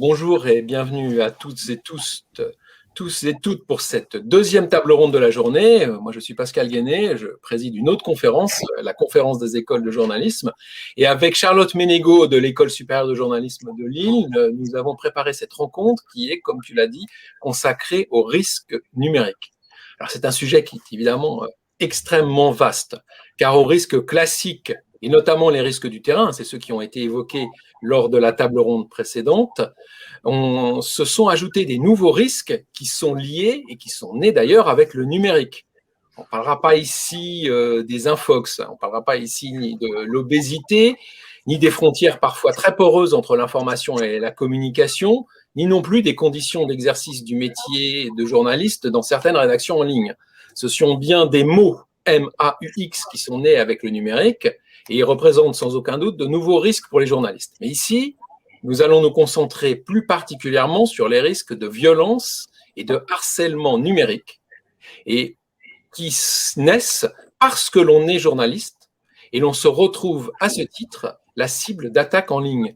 Bonjour et bienvenue à toutes et tous et toutes pour cette deuxième table ronde de la journée. Moi, je suis Pascal Guéné, je préside une autre conférence, la conférence des écoles de journalisme. Et avec Charlotte Ménégo de l'École supérieure de journalisme de Lille, nous avons préparé cette rencontre qui est, comme tu l'as dit, consacrée au risque numérique. Alors, c'est un sujet qui est évidemment extrêmement vaste, car aux risques classiques, et notamment les risques du terrain, c'est ceux qui ont été évoqués lors de la table ronde précédente, se sont ajoutés des nouveaux risques qui sont liés et qui sont nés d'ailleurs avec le numérique. On ne parlera pas ici des infox, on ne parlera pas ici ni de l'obésité, ni des frontières parfois très poreuses entre l'information et la communication, ni non plus des conditions d'exercice du métier de journaliste dans certaines rédactions en ligne. Ce sont bien des mots MAUX qui sont nés avec le numérique et ils représentent sans aucun doute de nouveaux risques pour les journalistes. Mais ici, nous allons nous concentrer plus particulièrement sur les risques de violence et de harcèlement numérique et qui naissent parce que l'on est journaliste et l'on se retrouve à ce titre la cible d'attaques en ligne.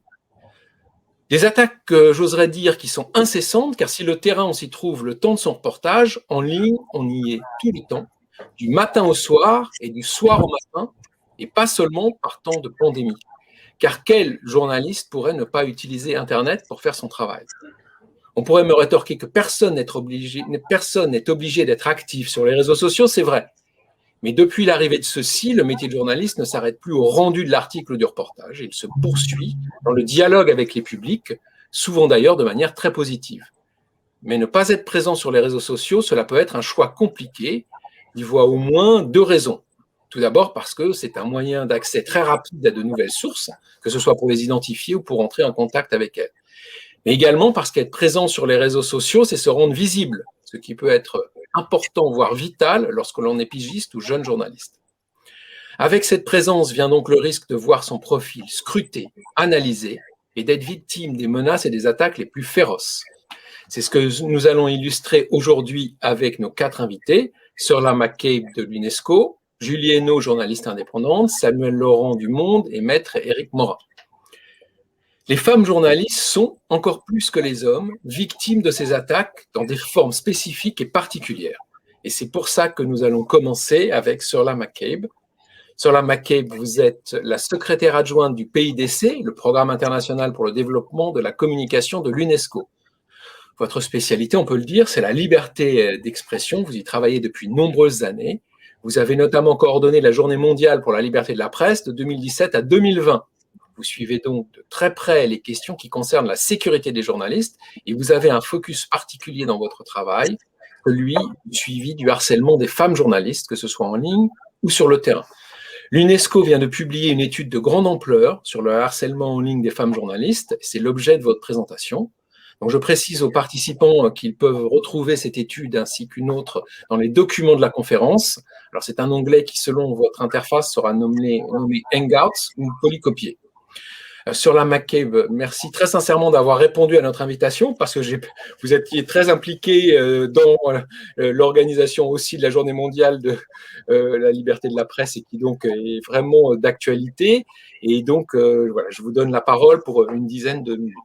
Des attaques, j'oserais dire, qui sont incessantes, car si le terrain, on s'y trouve le temps de son reportage, en ligne, on y est tout le temps, du matin au soir et du soir au matin, et pas seulement par temps de pandémie. Car quel journaliste pourrait ne pas utiliser Internet pour faire son travail? On pourrait me rétorquer que personne n'est obligé d'être actif sur les réseaux sociaux, c'est vrai. Mais depuis l'arrivée de ceux-ci, le métier de journaliste ne s'arrête plus au rendu de l'article ou du reportage. Il se poursuit dans le dialogue avec les publics, souvent d'ailleurs de manière très positive. Mais ne pas être présent sur les réseaux sociaux, cela peut être un choix compliqué. Il voit au moins deux raisons. Tout d'abord parce que c'est un moyen d'accès très rapide à de nouvelles sources, que ce soit pour les identifier ou pour entrer en contact avec elles. Mais également parce qu'être présent sur les réseaux sociaux, c'est se rendre visible, ce qui peut être important, voire vital, lorsque l'on est pigiste ou jeune journaliste. Avec cette présence vient donc le risque de voir son profil scruté, analysé, et d'être victime des menaces et des attaques les plus féroces. C'est ce que nous allons illustrer aujourd'hui avec nos 4 invités, Sorla McCabe de l'UNESCO, Julie Hainaut, journaliste indépendante, Samuel Laurent du Monde et Maître Éric Morin. Les femmes journalistes sont, encore plus que les hommes, victimes de ces attaques dans des formes spécifiques et particulières. Et c'est pour ça que nous allons commencer avec Sorla McCabe. Sorla McCabe, vous êtes la secrétaire adjointe du PIDC, le Programme international pour le développement de la communication de l'UNESCO. Votre spécialité, on peut le dire, c'est la liberté d'expression. Vous y travaillez depuis de nombreuses années. Vous avez notamment coordonné la Journée mondiale pour la liberté de la presse de 2017 à 2020. Vous suivez donc de très près les questions qui concernent la sécurité des journalistes et vous avez un focus particulier dans votre travail, celui du suivi du harcèlement des femmes journalistes, que ce soit en ligne ou sur le terrain. L'UNESCO vient de publier une étude de grande ampleur sur le harcèlement en ligne des femmes journalistes. C'est l'objet de votre présentation. Donc, je précise aux participants qu'ils peuvent retrouver cette étude ainsi qu'une autre dans les documents de la conférence. Alors, c'est un onglet qui, selon votre interface, sera nommé Hangouts ou polycopié. Sorla McCabe, merci très sincèrement d'avoir répondu à notre invitation parce que vous étiez très impliqué dans l'organisation aussi de la Journée mondiale de la liberté de la presse et qui donc est vraiment d'actualité. Et donc, voilà, je vous donne la parole pour une dizaine de minutes.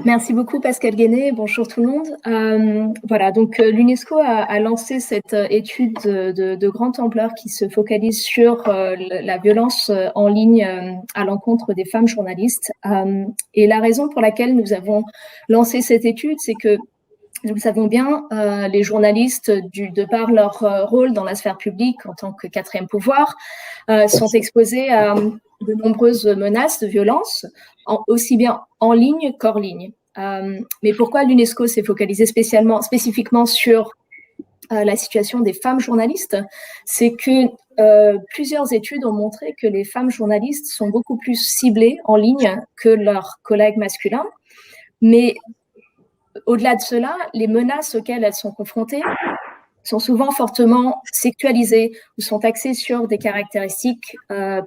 Merci beaucoup Pascal Guéné, bonjour tout le monde. Voilà, donc l'UNESCO a lancé cette étude de grande ampleur qui se focalise sur la violence en ligne à l'encontre des femmes journalistes. Et la raison pour laquelle nous avons lancé cette étude, c'est que nous le savons bien, les journalistes, de par leur rôle dans la sphère publique en tant que quatrième pouvoir, sont exposés à de nombreuses menaces de violence, aussi bien en ligne qu'hors ligne. Mais pourquoi l'UNESCO s'est focalisé spécifiquement sur la situation des femmes journalistes? C'est que plusieurs études ont montré que les femmes journalistes sont beaucoup plus ciblées en ligne que leurs collègues masculins. Mais au-delà de cela, les menaces auxquelles elles sont confrontées sont souvent fortement sexualisées ou sont axées sur des caractéristiques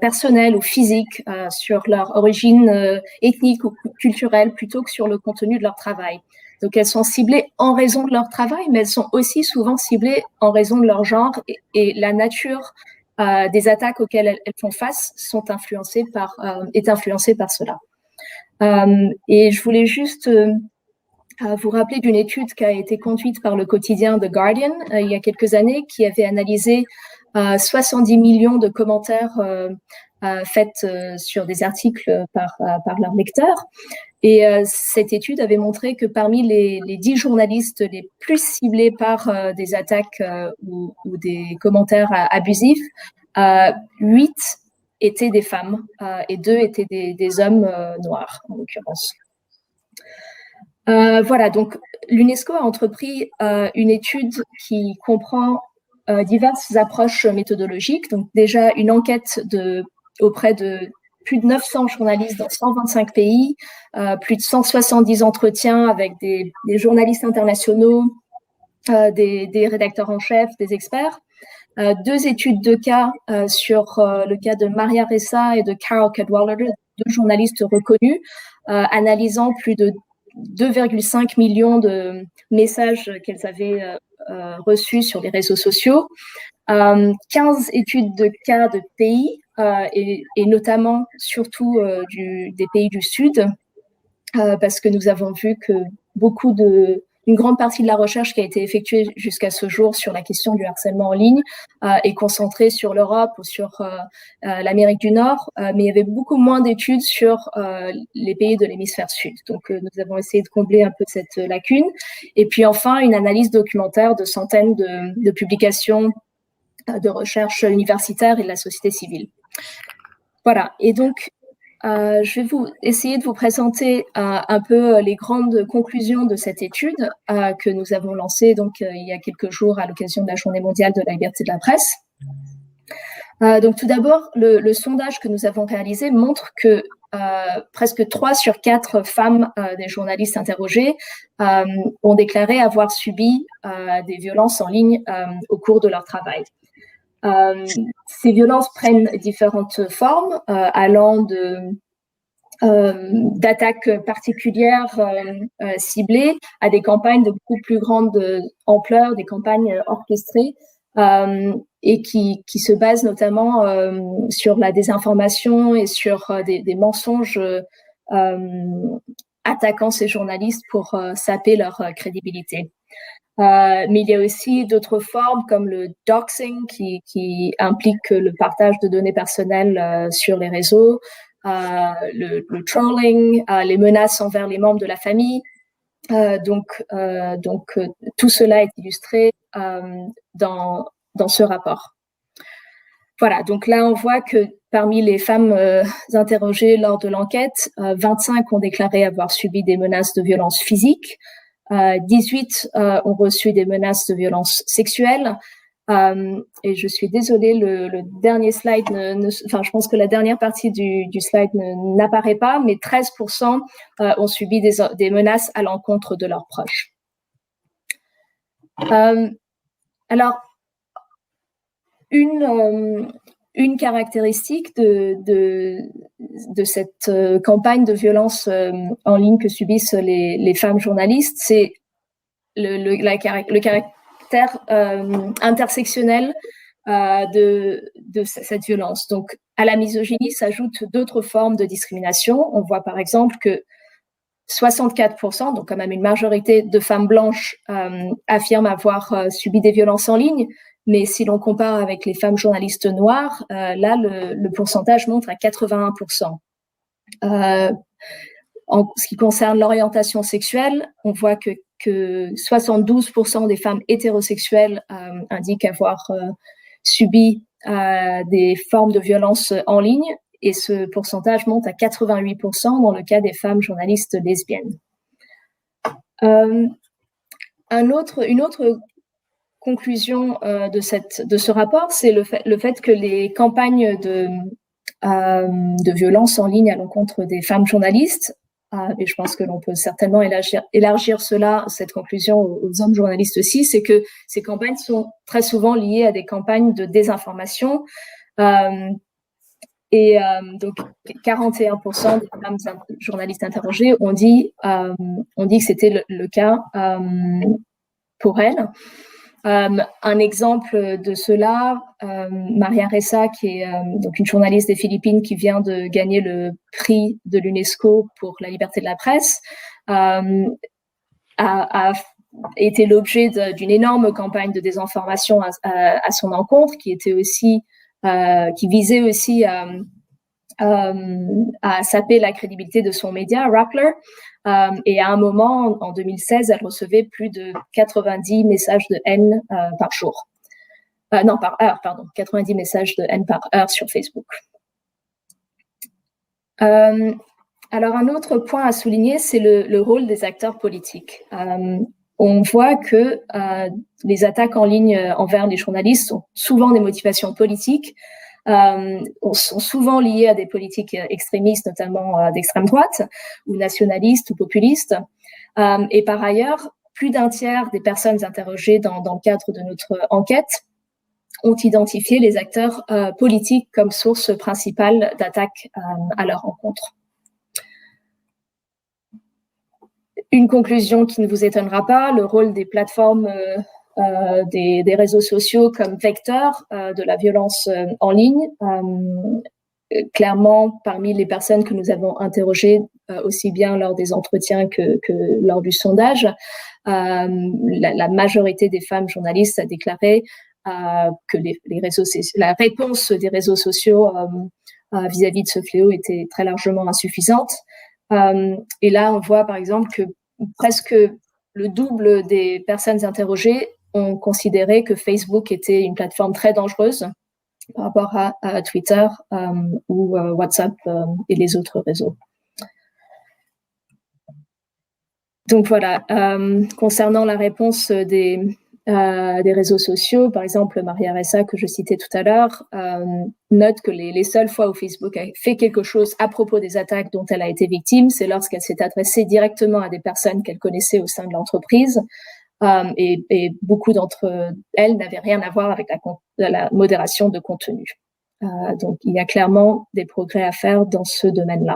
personnelles ou physiques, sur leur origine ethnique ou culturelle, plutôt que sur le contenu de leur travail. Donc, elles sont ciblées en raison de leur travail, mais elles sont aussi souvent ciblées en raison de leur genre et la nature des attaques auxquelles elles font face est influencée par cela. Et je voulais juste vous rappeler d'une étude qui a été conduite par le quotidien The Guardian il y a quelques années, qui avait analysé 70 millions de commentaires faits sur des articles par leurs lecteurs. Et cette étude avait montré que parmi les 10 journalistes les plus ciblés par des attaques ou des commentaires abusifs, 8 étaient des femmes et 2 étaient des hommes noirs, en l'occurrence. Voilà, donc l'UNESCO a entrepris une étude qui comprend diverses approches méthodologiques. Donc déjà une enquête auprès de plus de 900 journalistes dans 125 pays, plus de 170 entretiens avec des journalistes internationaux, des rédacteurs en chef, des experts. 2 études de cas sur le cas de Maria Ressa et de Carol Cadwalader, 2 journalistes reconnus, analysant plus de 2,5 millions de messages qu'elles avaient reçus sur les réseaux sociaux, 15 études de cas de pays, et notamment surtout des pays du Sud, parce que nous avons vu que une grande partie de la recherche qui a été effectuée jusqu'à ce jour sur la question du harcèlement en ligne est concentrée sur l'Europe ou sur l'Amérique du Nord, mais il y avait beaucoup moins d'études sur les pays de l'hémisphère sud. Donc, nous avons essayé de combler un peu cette lacune. Et puis enfin, une analyse documentaire de centaines de publications de recherche universitaire et de la société civile. Voilà. Et donc, je vais essayer de vous présenter un peu les grandes conclusions de cette étude que nous avons lancée donc, il y a quelques jours à l'occasion de la Journée mondiale de la liberté de la presse. Donc tout d'abord, le sondage que nous avons réalisé montre que presque 3 sur 4 femmes des journalistes interrogés ont déclaré avoir subi des violences en ligne au cours de leur travail. Ces violences prennent différentes formes, allant d'attaques particulières ciblées à des campagnes de beaucoup plus grande ampleur, des campagnes orchestrées, et qui se basent notamment sur la désinformation et sur des mensonges attaquant ces journalistes pour saper leur crédibilité. Mais il y a aussi d'autres formes comme le doxing qui implique le partage de données personnelles sur les réseaux, le trolling, les menaces envers les membres de la famille. Donc, tout cela est illustré dans ce rapport. Voilà, donc là, on voit que parmi les femmes interrogées lors de l'enquête, 25 ont déclaré avoir subi des menaces de violence physique, 18 ont reçu des menaces de violence sexuelle. Et je suis désolée, le dernier slide, je pense que la dernière partie du slide n'apparaît pas, mais 13% ont subi des menaces à l'encontre de leurs proches. Alors, une caractéristique de cette campagne de violence en ligne que subissent les femmes journalistes, c'est le caractère intersectionnel de cette violence. Donc, à la misogynie s'ajoutent d'autres formes de discrimination. On voit par exemple que 64%, donc quand même une majorité de femmes blanches, affirment avoir subi des violences en ligne. Mais si l'on compare avec les femmes journalistes noires, là, le pourcentage monte à 81%. En ce qui concerne l'orientation sexuelle, on voit que 72% des femmes hétérosexuelles indiquent avoir subi des formes de violence en ligne, et ce pourcentage monte à 88% dans le cas des femmes journalistes lesbiennes. Une autre conclusion de ce rapport, c'est le fait que les campagnes de violence en ligne à l'encontre des femmes journalistes, et je pense que l'on peut certainement élargir cette conclusion aux hommes journalistes aussi, c'est que ces campagnes sont très souvent liées à des campagnes de désinformation. Donc 41% des femmes journalistes interrogées ont dit que c'était le cas pour elles. Un exemple de cela, Maria Ressa, qui est donc une journaliste des Philippines qui vient de gagner le prix de l'UNESCO pour la liberté de la presse, a été l'objet d'une énorme campagne de désinformation à son encontre, qui visait aussi à saper la crédibilité de son média, Rappler. Et à un moment, en 2016, elle recevait plus de 90 messages de haine par jour. Non, par heure, pardon. 90 messages de haine par heure sur Facebook. Alors, un autre point à souligner, c'est le rôle des acteurs politiques. On voit que les attaques en ligne envers les journalistes ont souvent des motivations politiques, sont souvent liées à des politiques extrémistes, notamment d'extrême droite, ou nationalistes ou populistes. Et par ailleurs, plus d'un tiers des personnes interrogées dans le cadre de notre enquête ont identifié les acteurs politiques comme source principale d'attaques à leur encontre. Une conclusion qui ne vous étonnera pas, le rôle des plateformes, des réseaux sociaux comme vecteurs de la violence en ligne. Clairement, parmi les personnes que nous avons interrogées, aussi bien lors des entretiens que lors du sondage, la majorité des femmes journalistes a déclaré que la réponse des réseaux sociaux vis-à-vis de ce fléau était très largement insuffisante. Et là, on voit par exemple que presque le double des personnes interrogées ont considéré que Facebook était une plateforme très dangereuse par rapport à Twitter ou WhatsApp et les autres réseaux. Donc voilà, concernant la réponse des réseaux sociaux, par exemple, Maria Ressa, que je citais tout à l'heure, note que les seules fois où Facebook a fait quelque chose à propos des attaques dont elle a été victime, c'est lorsqu'elle s'est adressée directement à des personnes qu'elle connaissait au sein de l'entreprise, et beaucoup d'entre elles n'avaient rien à voir avec la modération de contenu. Donc, il y a clairement des progrès à faire dans ce domaine-là.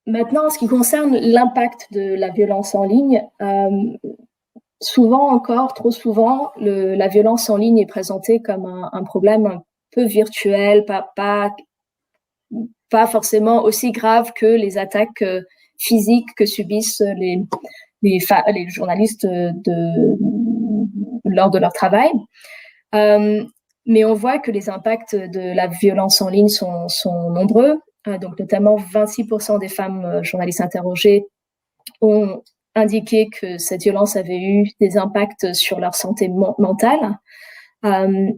Maintenant, en ce qui concerne l'impact de la violence en ligne, trop souvent, la violence en ligne est présentée comme un problème un peu virtuel, pas forcément aussi grave que les attaques physiques que subissent les journalistes lors de leur travail. Mais on voit que les impacts de la violence en ligne sont nombreux. Donc, notamment 26% des femmes journalistes interrogées ont indiqué que cette violence avait eu des impacts sur leur santé mentale.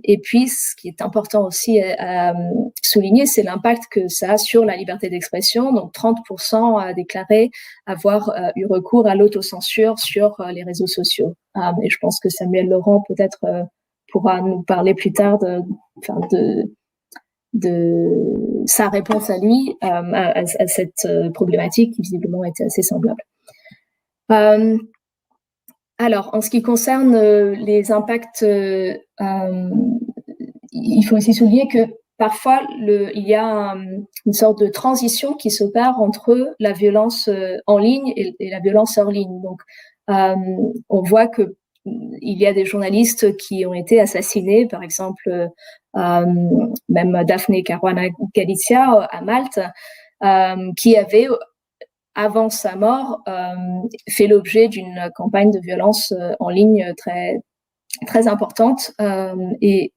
Et puis, ce qui est important aussi à souligner, c'est l'impact que ça a sur la liberté d'expression. Donc, 30% a déclaré avoir eu recours à l'autocensure sur les réseaux sociaux. Et je pense que Samuel Laurent peut-être pourra nous parler plus tard de sa réponse à lui à cette problématique qui visiblement était assez semblable. Alors, en ce qui concerne les impacts, il faut aussi souligner que parfois il y a une sorte de transition qui s'opère entre la violence en ligne et la violence hors ligne. Donc, on voit que il y a des journalistes qui ont été assassinés, par exemple, même Daphne Caruana Galizia à Malte, qui avait, avant sa mort, fait l'objet d'une campagne de violence en ligne très, très importante. Et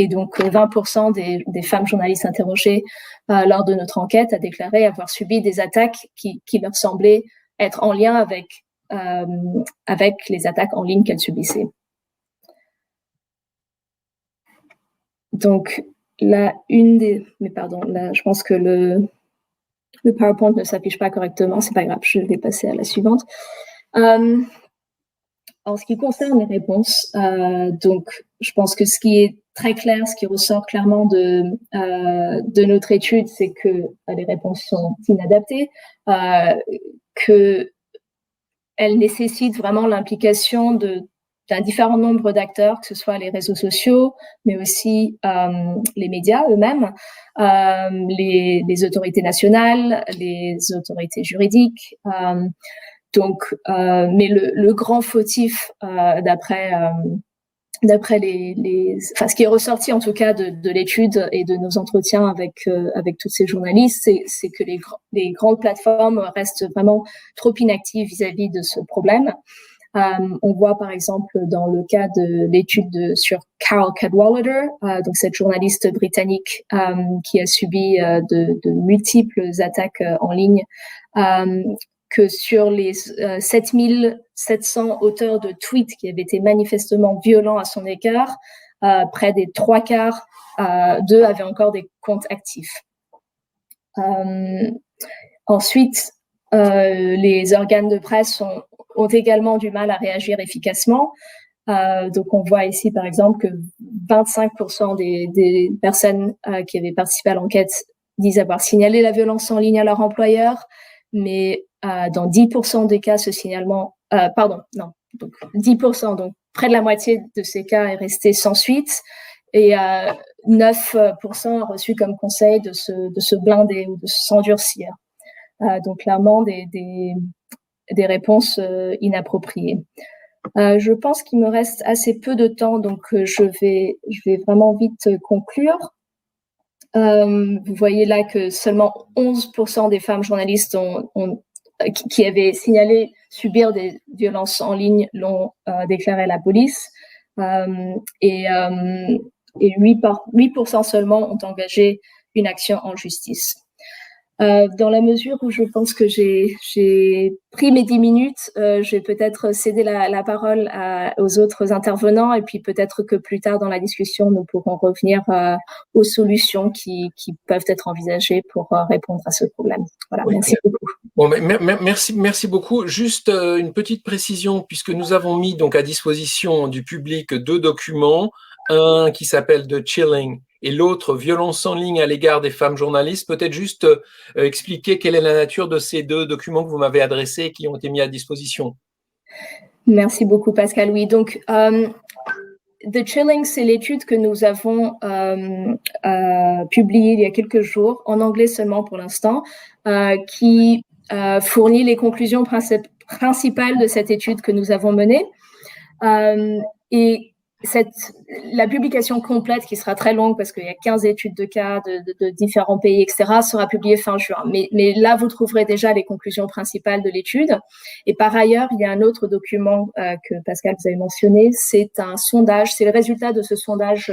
donc, 20% des femmes journalistes interrogées lors de notre enquête a déclaré avoir subi des attaques qui leur semblaient être en lien avec les attaques en ligne qu'elles subissaient. Donc, je pense que le PowerPoint ne s'affiche pas correctement, c'est pas grave, je vais passer à la suivante. En ce qui concerne les réponses, donc, je pense que ce qui est très clair, ce qui ressort clairement de notre étude, c'est que les réponses sont inadaptées, que elle nécessite vraiment l'implication d'un différent nombre d'acteurs, que ce soit les réseaux sociaux, mais aussi les médias eux-mêmes, les autorités nationales, les autorités juridiques, Donc, mais le grand fautif, d'après ce qui est ressorti en tout cas de l'étude et de nos entretiens avec tous ces journalistes, c'est que les grandes plateformes restent vraiment trop inactives vis-à-vis de ce problème. On voit par exemple dans le cas de l'étude sur Carol Cadwalader, donc cette journaliste britannique qui a subi de multiples attaques en ligne, que sur les 7700 auteurs de tweets qui avaient été manifestement violents à son égard, près des 3/4 d'eux avaient encore des comptes actifs. Ensuite, les organes de presse ont également du mal à réagir efficacement. Donc, on voit ici, par exemple, que 25% des personnes qui avaient participé à l'enquête disent avoir signalé la violence en ligne à leur employeur, mais dans 10% des cas, ce signalement, donc 10%, donc près de la moitié de ces cas est resté sans suite, et 9% ont reçu comme conseil de se blinder ou de s'endurcir. Donc clairement des réponses inappropriées. Je pense qu'il me reste assez peu de temps, donc je vais vraiment vite conclure. Vous voyez là que seulement 11% des femmes journalistes qui avaient signalé subir des violences en ligne l'ont déclaré à la police, et 8% seulement ont engagé une action en justice. Dans la mesure où je pense que j'ai pris mes 10 minutes, je vais peut-être céder la parole aux autres intervenants, et puis peut-être que plus tard dans la discussion, nous pourrons revenir aux solutions qui peuvent être envisagées pour répondre à ce problème. Voilà, oui. Merci beaucoup. Bon, merci beaucoup. Juste une petite précision, puisque nous avons mis donc à disposition du public 2 documents, un qui s'appelle The Chilling et l'autre Violence en ligne à l'égard des femmes journalistes. Peut-être juste expliquer quelle est la nature de ces 2 documents que vous m'avez adressés et qui ont été mis à disposition. Merci beaucoup, Pascal. Oui, donc The Chilling, c'est l'étude que nous avons publiée il y a quelques jours, en anglais seulement pour l'instant, qui fournit les conclusions principales de cette étude que nous avons menée. Et la publication complète, qui sera très longue parce qu'il y a 15 études de cas de différents pays, etc., sera publiée fin juin. Mais là, vous trouverez déjà les conclusions principales de l'étude. Et par ailleurs, il y a un autre document que Pascal, vous avez mentionné. C'est un sondage, c'est le résultat de ce sondage.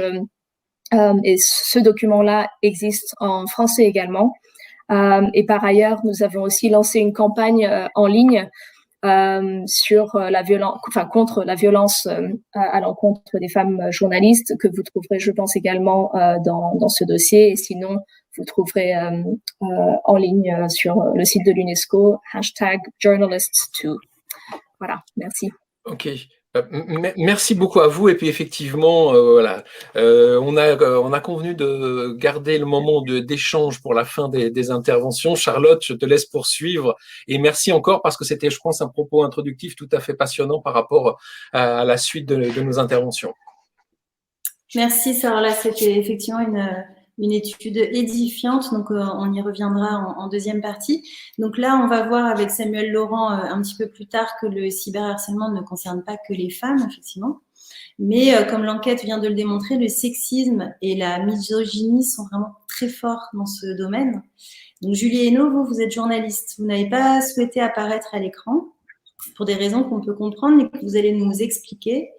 Et ce document-là existe en français également. Et par ailleurs, nous avons aussi lancé une campagne en ligne sur la violence, contre la violence à l'encontre des femmes journalistes, que vous trouverez, je pense, également dans ce dossier. Et sinon, vous trouverez en ligne sur le site de l'UNESCO #journalists2. Voilà, merci. Ok. Merci beaucoup à vous. Et puis effectivement, voilà, on a convenu de garder le moment d'échange pour la fin des interventions. Charlotte, je te laisse poursuivre. Et merci encore parce que c'était, je pense, un propos introductif tout à fait passionnant par rapport à la suite de nos interventions. Merci, Sarah. Là, c'était effectivement une étude édifiante, donc on y reviendra en deuxième partie. Donc là, on va voir avec Samuel Laurent un petit peu plus tard que le cyberharcèlement ne concerne pas que les femmes, effectivement. Mais comme l'enquête vient de le démontrer, le sexisme et la misogynie sont vraiment très forts dans ce domaine. Donc Julie Hainaut, vous êtes journaliste. Vous n'avez pas souhaité apparaître à l'écran pour des raisons qu'on peut comprendre, mais que vous allez nous expliquer.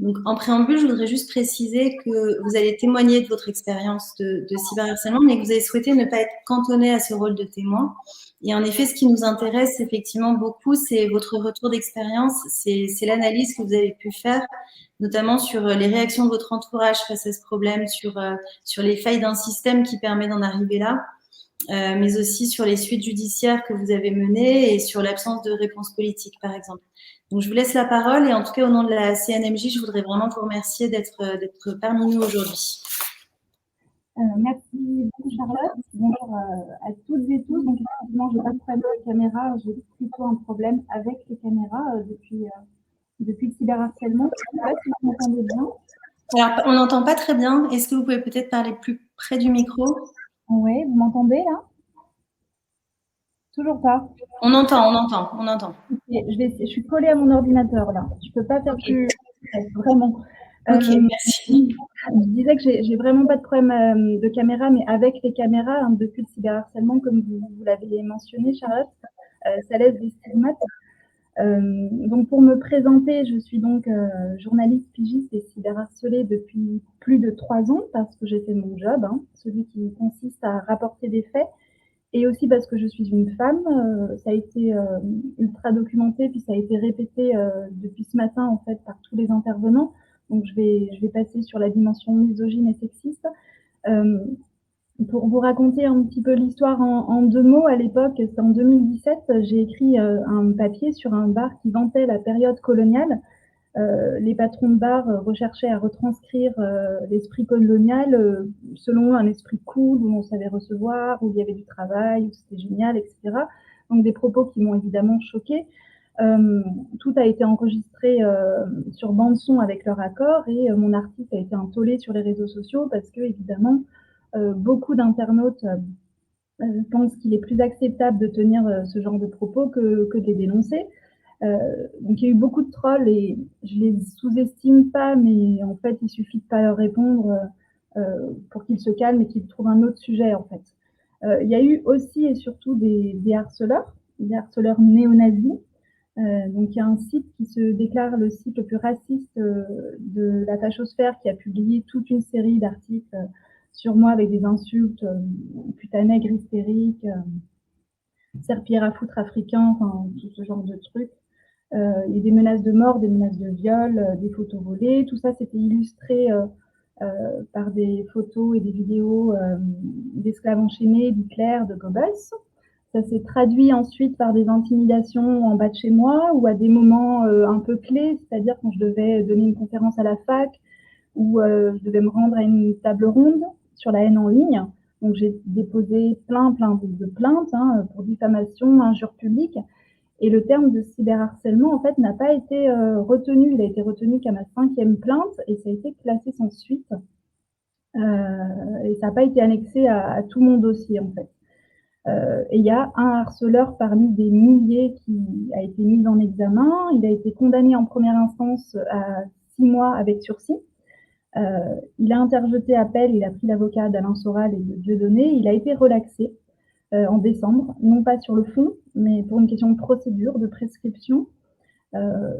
Donc, en préambule, je voudrais juste préciser que vous allez témoigner de votre expérience de cyberharcèlement, mais que vous avez souhaité ne pas être cantonné à ce rôle de témoin. Et en effet, ce qui nous intéresse effectivement beaucoup, c'est votre retour d'expérience, c'est l'analyse que vous avez pu faire, notamment sur les réactions de votre entourage face à ce problème, sur les failles d'un système qui permet d'en arriver là, mais aussi sur les suites judiciaires que vous avez menées et sur l'absence de réponse politique, par exemple. Donc, je vous laisse la parole et en tout cas, au nom de la CNMJ, je voudrais vraiment vous remercier d'être parmi nous aujourd'hui. Merci beaucoup, Charlotte. Bonjour à toutes et tous. Donc, effectivement, je n'ai pas de problème avec la caméra. J'ai plutôt un problème avec les caméras depuis le cyberharcèlement. Je ne sais pas si vous m'entendez bien. Alors, on n'entend pas très bien. Est-ce que vous pouvez peut-être parler plus près du micro? Oui, vous m'entendez là? Toujours pas. On entend. Je suis collée à mon ordinateur là. Je peux pas faire plus vraiment. Ok, merci. Je disais que j'ai vraiment pas de problème de caméra, mais avec les caméras, hein, depuis le cyberharcèlement, comme vous l'avez mentionné, Charlotte, ça laisse des stigmates. Donc pour me présenter, je suis donc journaliste pigiste et cyberharcelée depuis plus de 3 ans parce que j'ai fait mon job, hein, celui qui consiste à rapporter des faits, et aussi parce que je suis une femme. Ça a été ultra documenté, puis ça a été répété depuis ce matin en fait par tous les intervenants. Donc je vais passer sur la dimension misogyne et sexiste. Pour vous raconter un petit peu l'histoire en 2 mots, à l'époque, c'est en 2017, j'ai écrit un papier sur un bar qui vantait la période coloniale. Les patrons de bar recherchaient à retranscrire l'esprit colonial selon un esprit cool, où on savait recevoir, où il y avait du travail, où c'était génial, etc. Donc des propos qui m'ont évidemment choquée. Tout a été enregistré sur bande-son avec leur accord, et mon article a été un tollé sur les réseaux sociaux parce que, évidemment, beaucoup d'internautes pensent qu'il est plus acceptable de tenir ce genre de propos que de les dénoncer. Donc il y a eu beaucoup de trolls et je les sous-estime pas, mais en fait il suffit de pas leur répondre pour qu'ils se calment et qu'ils trouvent un autre sujet en fait. Il y a eu aussi et surtout des harceleurs néo-nazis. Donc il y a un site qui se déclare le site le plus raciste de la fachosphère, qui a publié toute une série d'articles sur moi avec des insultes, putain nègre hystérique, serpillère à foutre africain, enfin tout ce genre de trucs. Il y a des menaces de mort, des menaces de viol, des photos volées. Tout ça, c'était illustré par des photos et des vidéos d'esclaves enchaînés, d'Hitler, de Goebbels. Ça s'est traduit ensuite par des intimidations en bas de chez moi ou à des moments un peu clés, c'est-à-dire quand je devais donner une conférence à la fac ou je devais me rendre à une table ronde sur la haine en ligne. Donc j'ai déposé plein de plaintes pour diffamation, injure publique. Et le terme de cyberharcèlement, en fait, n'a pas été retenu. Il a été retenu qu'à ma 5e plainte et ça a été classé sans suite. Et ça n'a pas été annexé à tout mon dossier, en fait. Et il y a un harceleur parmi des milliers qui a été mis en examen. Il a été condamné en première instance à 6 mois avec sursis. Il a interjeté appel, il a pris l'avocat d'Alain Soral et de Dieudonné. Il a été relaxé en décembre, non pas sur le fond, mais pour une question de procédure, de prescription.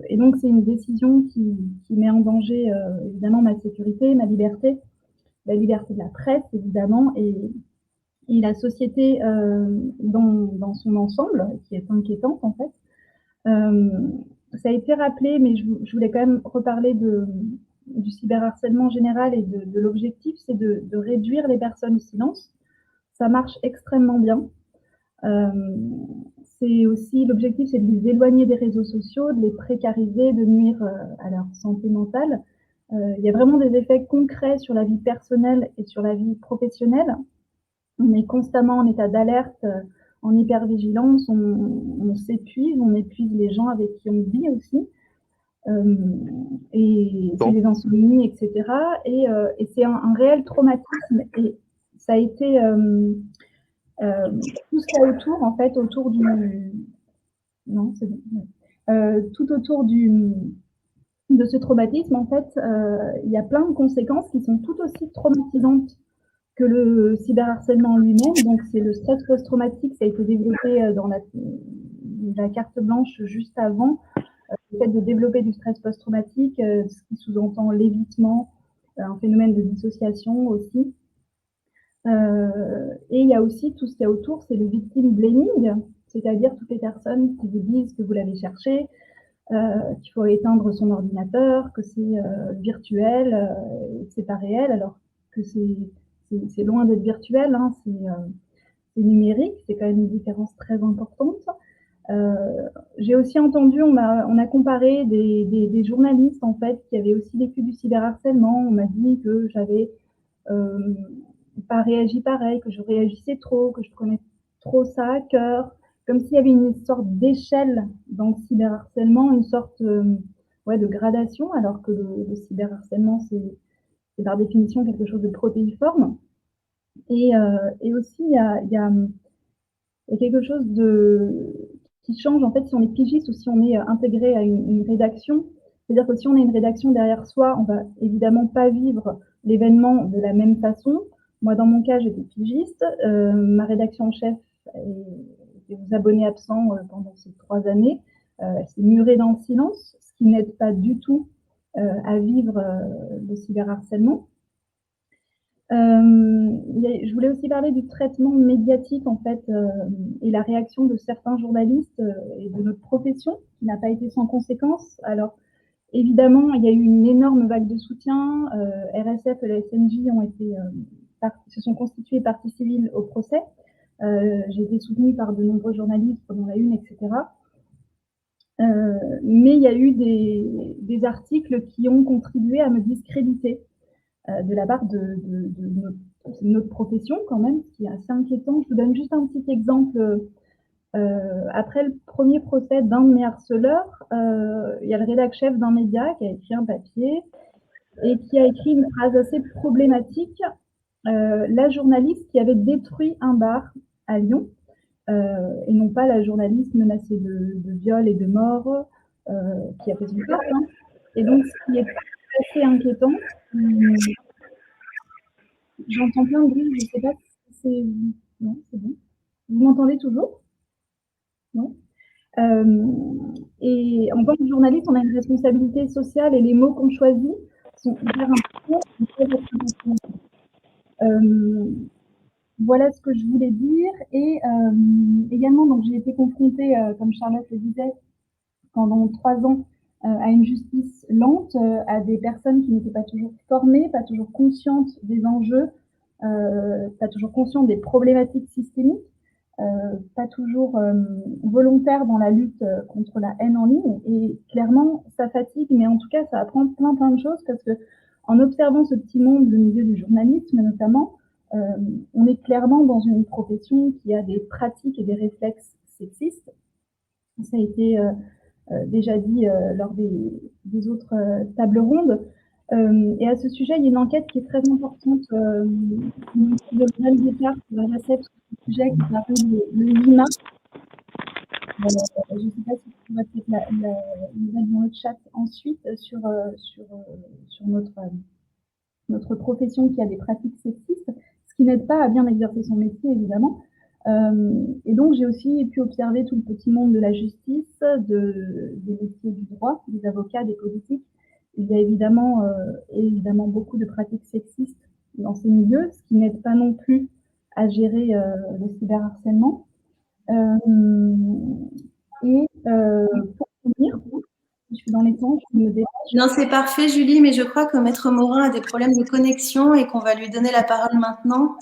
Et donc, c'est une décision qui met en danger, évidemment, ma sécurité, ma liberté, la liberté de la presse, évidemment, et la société dans son ensemble, qui est inquiétante, en fait. Ça a été rappelé, mais je voulais quand même reparler du cyberharcèlement général et de l'objectif, c'est de réduire les personnes au silence. Ça marche extrêmement bien. C'est aussi l'objectif, c'est de les éloigner des réseaux sociaux, de les précariser, de nuire à leur santé mentale. Il y a vraiment des effets concrets sur la vie personnelle et sur la vie professionnelle. On est constamment en état d'alerte, en hypervigilance, on s'épuise, on épuise les gens avec qui on vit aussi. Et c'est des insomnies, etc. Et c'est un réel traumatisme. Et ça a été tout ce qu'il y a autour, en fait, autour du... Non, c'est bon. Tout autour de ce traumatisme, en fait, il y a plein de conséquences qui sont tout aussi traumatisantes que le cyberharcèlement lui-même. Donc, c'est le stress post-traumatique, ça a été développé dans la carte blanche juste avant, le fait de développer du stress post-traumatique, ce qui sous-entend l'évitement, un phénomène de dissociation aussi. Et il y a aussi tout ce qu'il y a autour, c'est le victim blaming, c'est-à-dire toutes les personnes qui vous disent que vous l'avez cherché, qu'il faut éteindre son ordinateur, que c'est virtuel, que c'est pas réel, alors que c'est loin d'être virtuel, hein, c'est numérique, c'est quand même une différence très importante. J'ai aussi entendu, on a comparé des journalistes en fait qui avaient aussi vécu du cyberharcèlement. On m'a dit que j'avais pas réagi pareil, que je réagissais trop, que je prenais trop ça à cœur, comme s'il y avait une sorte d'échelle dans le cyberharcèlement, une sorte de gradation, alors que le cyberharcèlement, c'est par définition quelque chose de protéiforme. Et aussi, il y a Il y a quelque chose qui change en fait si on est pigiste ou si on est intégré à une rédaction. C'est-à-dire que si on a une rédaction derrière soi, on va évidemment pas vivre l'événement de la même façon. Moi, dans mon cas, j'étais pigiste. Ma rédaction en chef était aux abonnés absents pendant ces 3 années. Elle s'est murée dans le silence, ce qui n'aide pas du tout à vivre le cyberharcèlement. Je voulais aussi parler du traitement médiatique en fait et la réaction de certains journalistes et de notre profession qui n'a pas été sans conséquences. Alors évidemment, il y a eu une énorme vague de soutien. RSF et la SNJ se sont constitués partie civile au procès. J'ai été soutenue par de nombreux journalistes pendant la une, etc. Mais il y a eu des articles qui ont contribué à me discréditer de la part de notre profession quand même, ce qui est assez inquiétant. Je vous donne juste un petit exemple. Après le premier procès d'un de mes harceleurs, il y a le rédacteur chef d'un média qui a écrit un papier et qui a écrit une phrase assez problématique. La journaliste qui avait détruit un bar à Lyon, et non pas la journaliste menacée de viol et de mort qui a fait son tort. Hein. Et donc, ce qui est assez inquiétant, j'entends plein de bruit, je ne sais pas si c'est... Non, c'est bon. Vous m'entendez toujours? Non. Et en tant que journaliste, on a une responsabilité sociale et les mots qu'on choisit sont hyper importants. Voilà ce que je voulais dire. Et également, donc, j'ai été confrontée, comme Charlotte le disait, pendant 3 ans à une justice lente, à des personnes qui n'étaient pas toujours formées, pas toujours conscientes des enjeux, pas toujours conscientes des problématiques systémiques, pas toujours volontaires dans la lutte contre la haine en ligne. Et clairement, ça fatigue, mais en tout cas, ça apprend plein de choses parce que en observant ce petit monde, le milieu du journalisme notamment, on est clairement dans une profession qui a des pratiques et des réflexes sexistes. Ça a été déjà dit lors des autres tables rondes. Et à ce sujet, il y a une enquête qui est très importante de Lorel Descartes sur RSF sur ce sujet qui est paru le 8 mars. Je ne sais pas si tu pourrais peut-être la mettre dans le chat ensuite sur notre profession qui a des pratiques sexistes, ce qui n'aide pas à bien exercer son métier, évidemment. Et donc, j'ai aussi pu observer tout le petit monde de la justice, des métiers du droit, des avocats, des politiques. Il y a évidemment beaucoup de pratiques sexistes dans ces milieux, ce qui n'aide pas non plus à gérer le cyberharcèlement. Pour finir, je suis dans les temps, je me dépêche. Non, c'est parfait, Julie, mais je crois que Maître Morin a des problèmes de connexion et qu'on va lui donner la parole maintenant.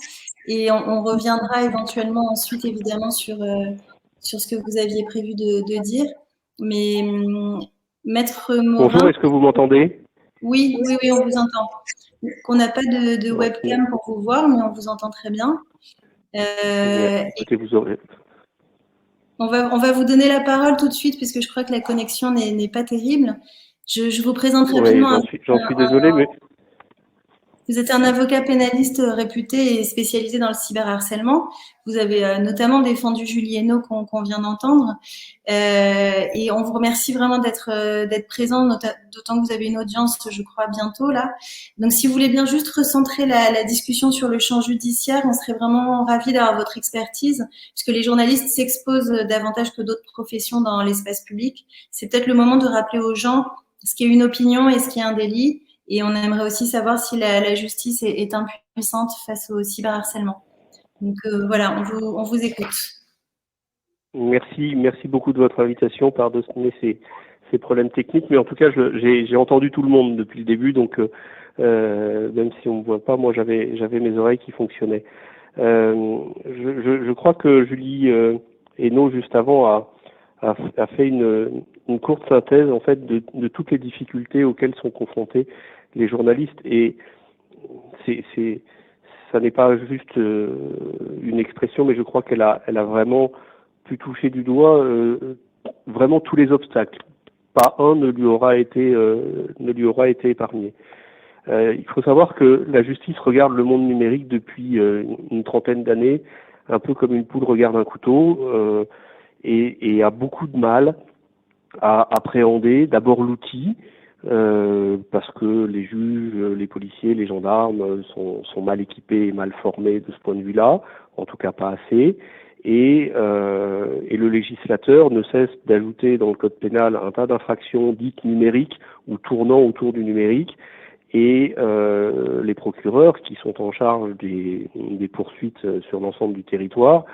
Et on reviendra éventuellement ensuite, évidemment, sur ce que vous aviez prévu de dire. Mais Maître Morin… Bonjour, est-ce que vous m'entendez? Oui, on vous entend. On n'a pas de webcam pour vous voir, mais on vous entend très bien. Écoutez, vous aurez… On va vous donner la parole tout de suite, puisque je crois que la connexion n'est pas terrible. Je vous présente rapidement… J'en suis désolé, mais… Vous êtes un avocat pénaliste réputé et spécialisé dans le cyberharcèlement. Vous avez notamment défendu Julie Hainaut qu'on vient d'entendre. Et on vous remercie vraiment d'être présent, d'autant que vous avez une audience, je crois, bientôt là. Donc, si vous voulez bien juste recentrer la discussion sur le champ judiciaire, on serait vraiment ravis d'avoir votre expertise, puisque les journalistes s'exposent davantage que d'autres professions dans l'espace public. C'est peut-être le moment de rappeler aux gens ce qui est une opinion et ce qui est un délit. Et on aimerait aussi savoir si la justice est impuissante face au cyberharcèlement. Donc voilà, on vous écoute. Merci beaucoup de votre invitation. Pardonnez ces problèmes techniques, mais en tout cas, j'ai entendu tout le monde depuis le début, donc même si on ne me voit pas, moi j'avais mes oreilles qui fonctionnaient. Je crois que Julie Hainaut, juste avant, a fait une courte synthèse en fait de toutes les difficultés auxquelles sont confrontés les journalistes, et ça n'est pas juste une expression, mais je crois qu'elle a vraiment pu toucher du doigt vraiment tous les obstacles. Pas un ne lui aura été épargné. Il faut savoir que la justice regarde le monde numérique depuis une trentaine d'années un peu comme une poule regarde un couteau, et a beaucoup de mal à appréhender d'abord l'outil, parce que les juges, les policiers, les gendarmes sont mal équipés et mal formés de ce point de vue-là, en tout cas pas assez, et le législateur ne cesse d'ajouter dans le code pénal un tas d'infractions dites numériques ou tournant autour du numérique, et les procureurs qui sont en charge des poursuites sur l'ensemble du territoire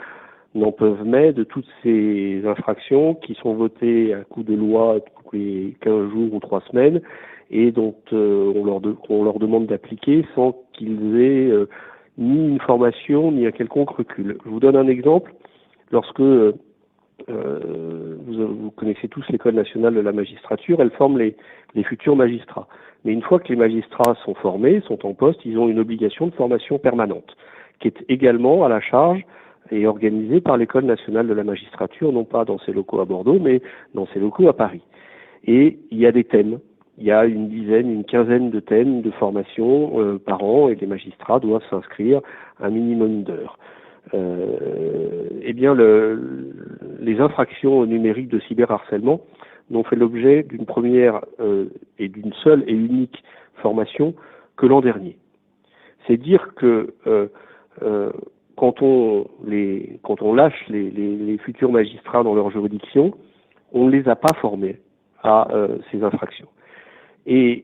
n'en peuvent mais de toutes ces infractions qui sont votées à coup de loi tous les 15 jours ou 3 semaines et dont on leur demande d'appliquer sans qu'ils aient ni une formation ni un quelconque recul. Je vous donne un exemple. Lorsque vous connaissez tous l'École nationale de la magistrature, elle forme les futurs magistrats. Mais une fois que les magistrats sont formés, sont en poste, ils ont une obligation de formation permanente, qui est également à la charge et organisée par l'École nationale de la magistrature, non pas dans ses locaux à Bordeaux, mais dans ses locaux à Paris. Et il y a des thèmes. Il y a une quinzaine de thèmes de formation par an, et les magistrats doivent s'inscrire un minimum d'heures. Eh bien, les infractions numériques de cyberharcèlement n'ont fait l'objet d'une première et d'une seule et unique formation que l'an dernier. C'est dire que quand on lâche les futurs magistrats dans leur juridiction, on ne les a pas formés à ces infractions. Et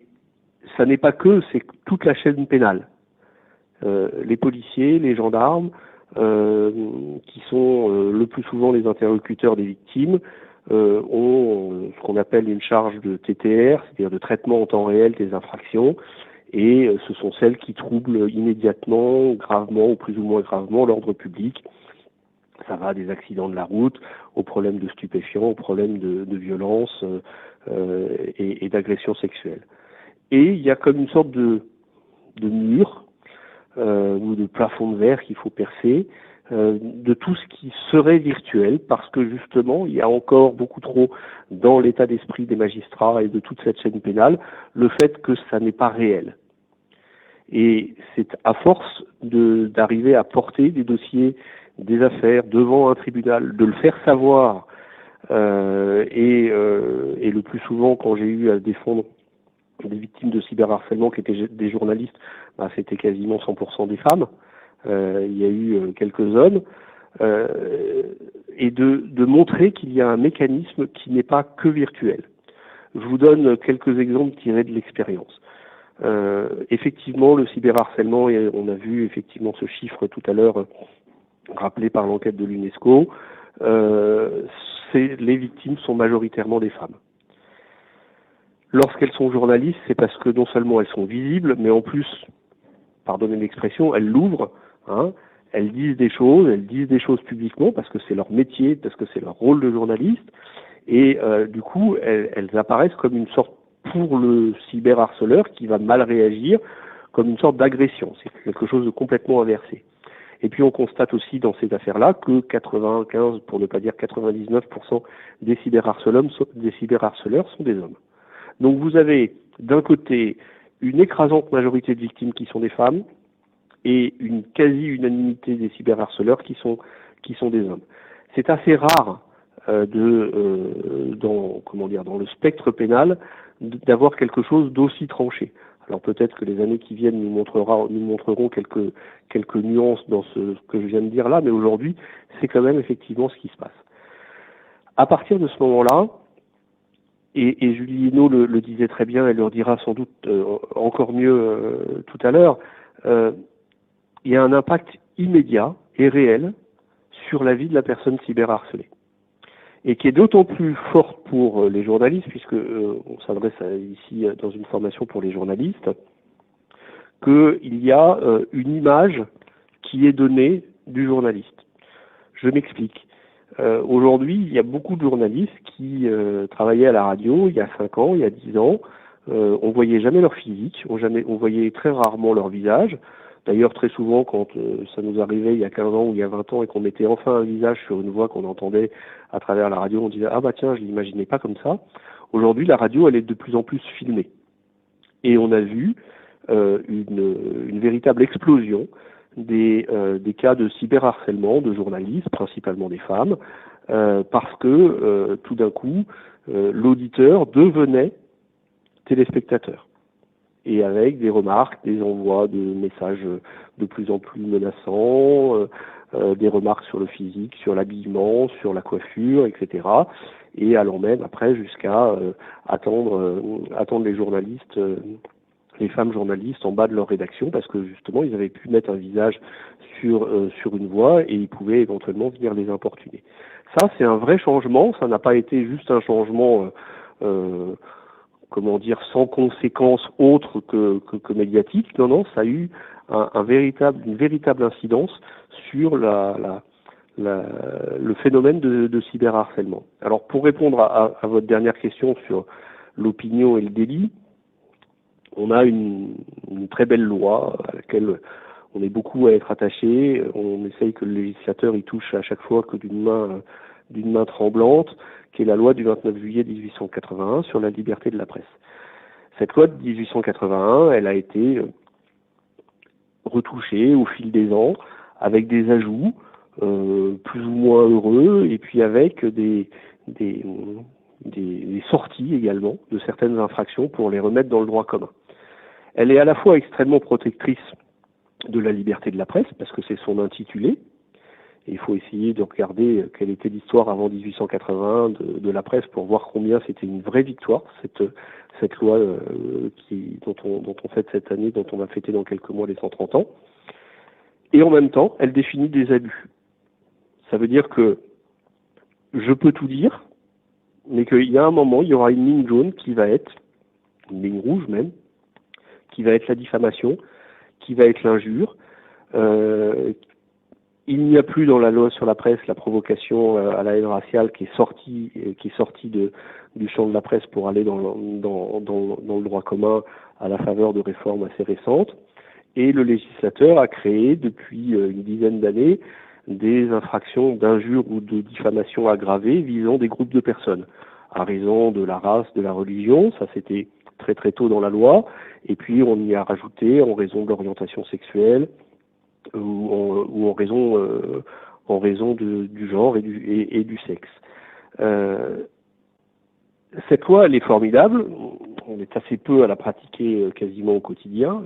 ça n'est pas que, c'est toute la chaîne pénale. Les policiers, les gendarmes, qui sont le plus souvent les interlocuteurs des victimes, ont ce qu'on appelle une charge de TTR, c'est-à-dire de traitement en temps réel des infractions, et ce sont celles qui troublent immédiatement, gravement ou plus ou moins gravement l'ordre public. Ça va des accidents de la route, aux problèmes de stupéfiants, aux problèmes de violence et d'agression sexuelle. Et il y a comme une sorte de mur ou de plafond de verre qu'il faut percer de tout ce qui serait virtuel, parce que justement, il y a encore beaucoup trop dans l'état d'esprit des magistrats et de toute cette chaîne pénale le fait que ça n'est pas réel. Et c'est à force d'arriver à porter des dossiers, des affaires devant un tribunal, de le faire savoir, et le plus souvent quand j'ai eu à défendre des victimes de cyberharcèlement qui étaient des journalistes, c'était quasiment 100% des femmes. Il y a eu quelques hommes, et de montrer qu'il y a un mécanisme qui n'est pas que virtuel. Je vous donne quelques exemples tirés de l'expérience. Effectivement, le cyberharcèlement, et on a vu effectivement ce chiffre tout à l'heure rappelé par l'enquête de l'UNESCO, les victimes sont majoritairement des femmes. Lorsqu'elles sont journalistes, c'est parce que non seulement elles sont visibles, mais en plus, pardonnez l'expression, elles l'ouvrent, elles disent des choses publiquement, parce que c'est leur métier, parce que c'est leur rôle de journaliste, et du coup, elles apparaissent comme une sorte, pour le cyberharceleur qui va mal réagir, comme une sorte d'agression. C'est quelque chose de complètement inversé. Et puis on constate aussi dans ces affaires-là que 95, pour ne pas dire 99% des cyberharceleurs sont des hommes. Donc vous avez d'un côté une écrasante majorité de victimes qui sont des femmes et une quasi-unanimité des cyberharceleurs qui sont des hommes. C'est assez rare dans le spectre pénal d'avoir quelque chose d'aussi tranché. Alors peut-être que les années qui viennent nous montreront quelques nuances dans ce que je viens de dire là, mais aujourd'hui, c'est quand même effectivement ce qui se passe. À partir de ce moment-là, et Julie Hainaut le disait très bien, elle le dira sans doute encore mieux tout à l'heure, il y a un impact immédiat et réel sur la vie de la personne cyberharcelée. Et qui est d'autant plus forte pour les journalistes, puisque on s'adresse ici dans une formation pour les journalistes, qu'il y a une image qui est donnée du journaliste. Je m'explique. Aujourd'hui, il y a beaucoup de journalistes qui travaillaient à la radio il y a 5 ans, il y a 10 ans. On voyait jamais leur physique, on voyait très rarement leur visage. D'ailleurs, très souvent, quand ça nous arrivait il y a 15 ans ou il y a 20 ans et qu'on mettait enfin un visage sur une voix qu'on entendait à travers la radio, on disait « Ah bah tiens, je l'imaginais pas comme ça ». Aujourd'hui, la radio, elle est de plus en plus filmée. Et on a vu une véritable explosion des cas de cyberharcèlement de journalistes, principalement des femmes, parce que tout d'un coup, l'auditeur devenait téléspectateur. Et avec des remarques, des envois de messages de plus en plus menaçants, des remarques sur le physique, sur l'habillement, sur la coiffure, etc. Et allant même après jusqu'à attendre les journalistes, les femmes journalistes en bas de leur rédaction, parce que justement ils avaient pu mettre un visage sur une voix et ils pouvaient éventuellement venir les importuner. Ça, c'est un vrai changement. Ça n'a pas été juste un changement sans conséquence autre que médiatique. Non, ça a eu une véritable incidence sur le phénomène de cyberharcèlement. Alors, pour répondre à votre dernière question sur l'opinion et le délit, on a une très belle loi à laquelle on est beaucoup à être attaché. On essaye que le législateur y touche à chaque fois que d'une main tremblante, qui est la loi du 29 juillet 1881 sur la liberté de la presse. Cette loi de 1881, elle a été retouchée au fil des ans avec des ajouts plus ou moins heureux, et puis avec des sorties également de certaines infractions pour les remettre dans le droit commun. Elle est à la fois extrêmement protectrice de la liberté de la presse, parce que c'est son intitulé. Et il faut essayer de regarder quelle était l'histoire avant 1881 de la presse pour voir combien c'était une vraie victoire, cette loi dont on fête cette année, dont on va fêter dans quelques mois les 130 ans. Et en même temps, elle définit des abus. Ça veut dire que je peux tout dire, mais qu'il y a un moment, il y aura une ligne jaune qui va être, une ligne rouge même, qui va être la diffamation, qui va être l'injure. Il n'y a plus dans la loi sur la presse la provocation à la haine raciale qui est sortie du champ de la presse pour aller dans le droit commun à la faveur de réformes assez récentes. Et le législateur a créé depuis une dizaine d'années des infractions d'injure ou de diffamation aggravée visant des groupes de personnes, à raison de la race, de la religion. Ça, c'était très très tôt dans la loi. Et puis on y a rajouté en raison de l'orientation sexuelle, ou en raison du genre et du sexe. Cette loi, elle est formidable. On est assez peu à la pratiquer quasiment au quotidien,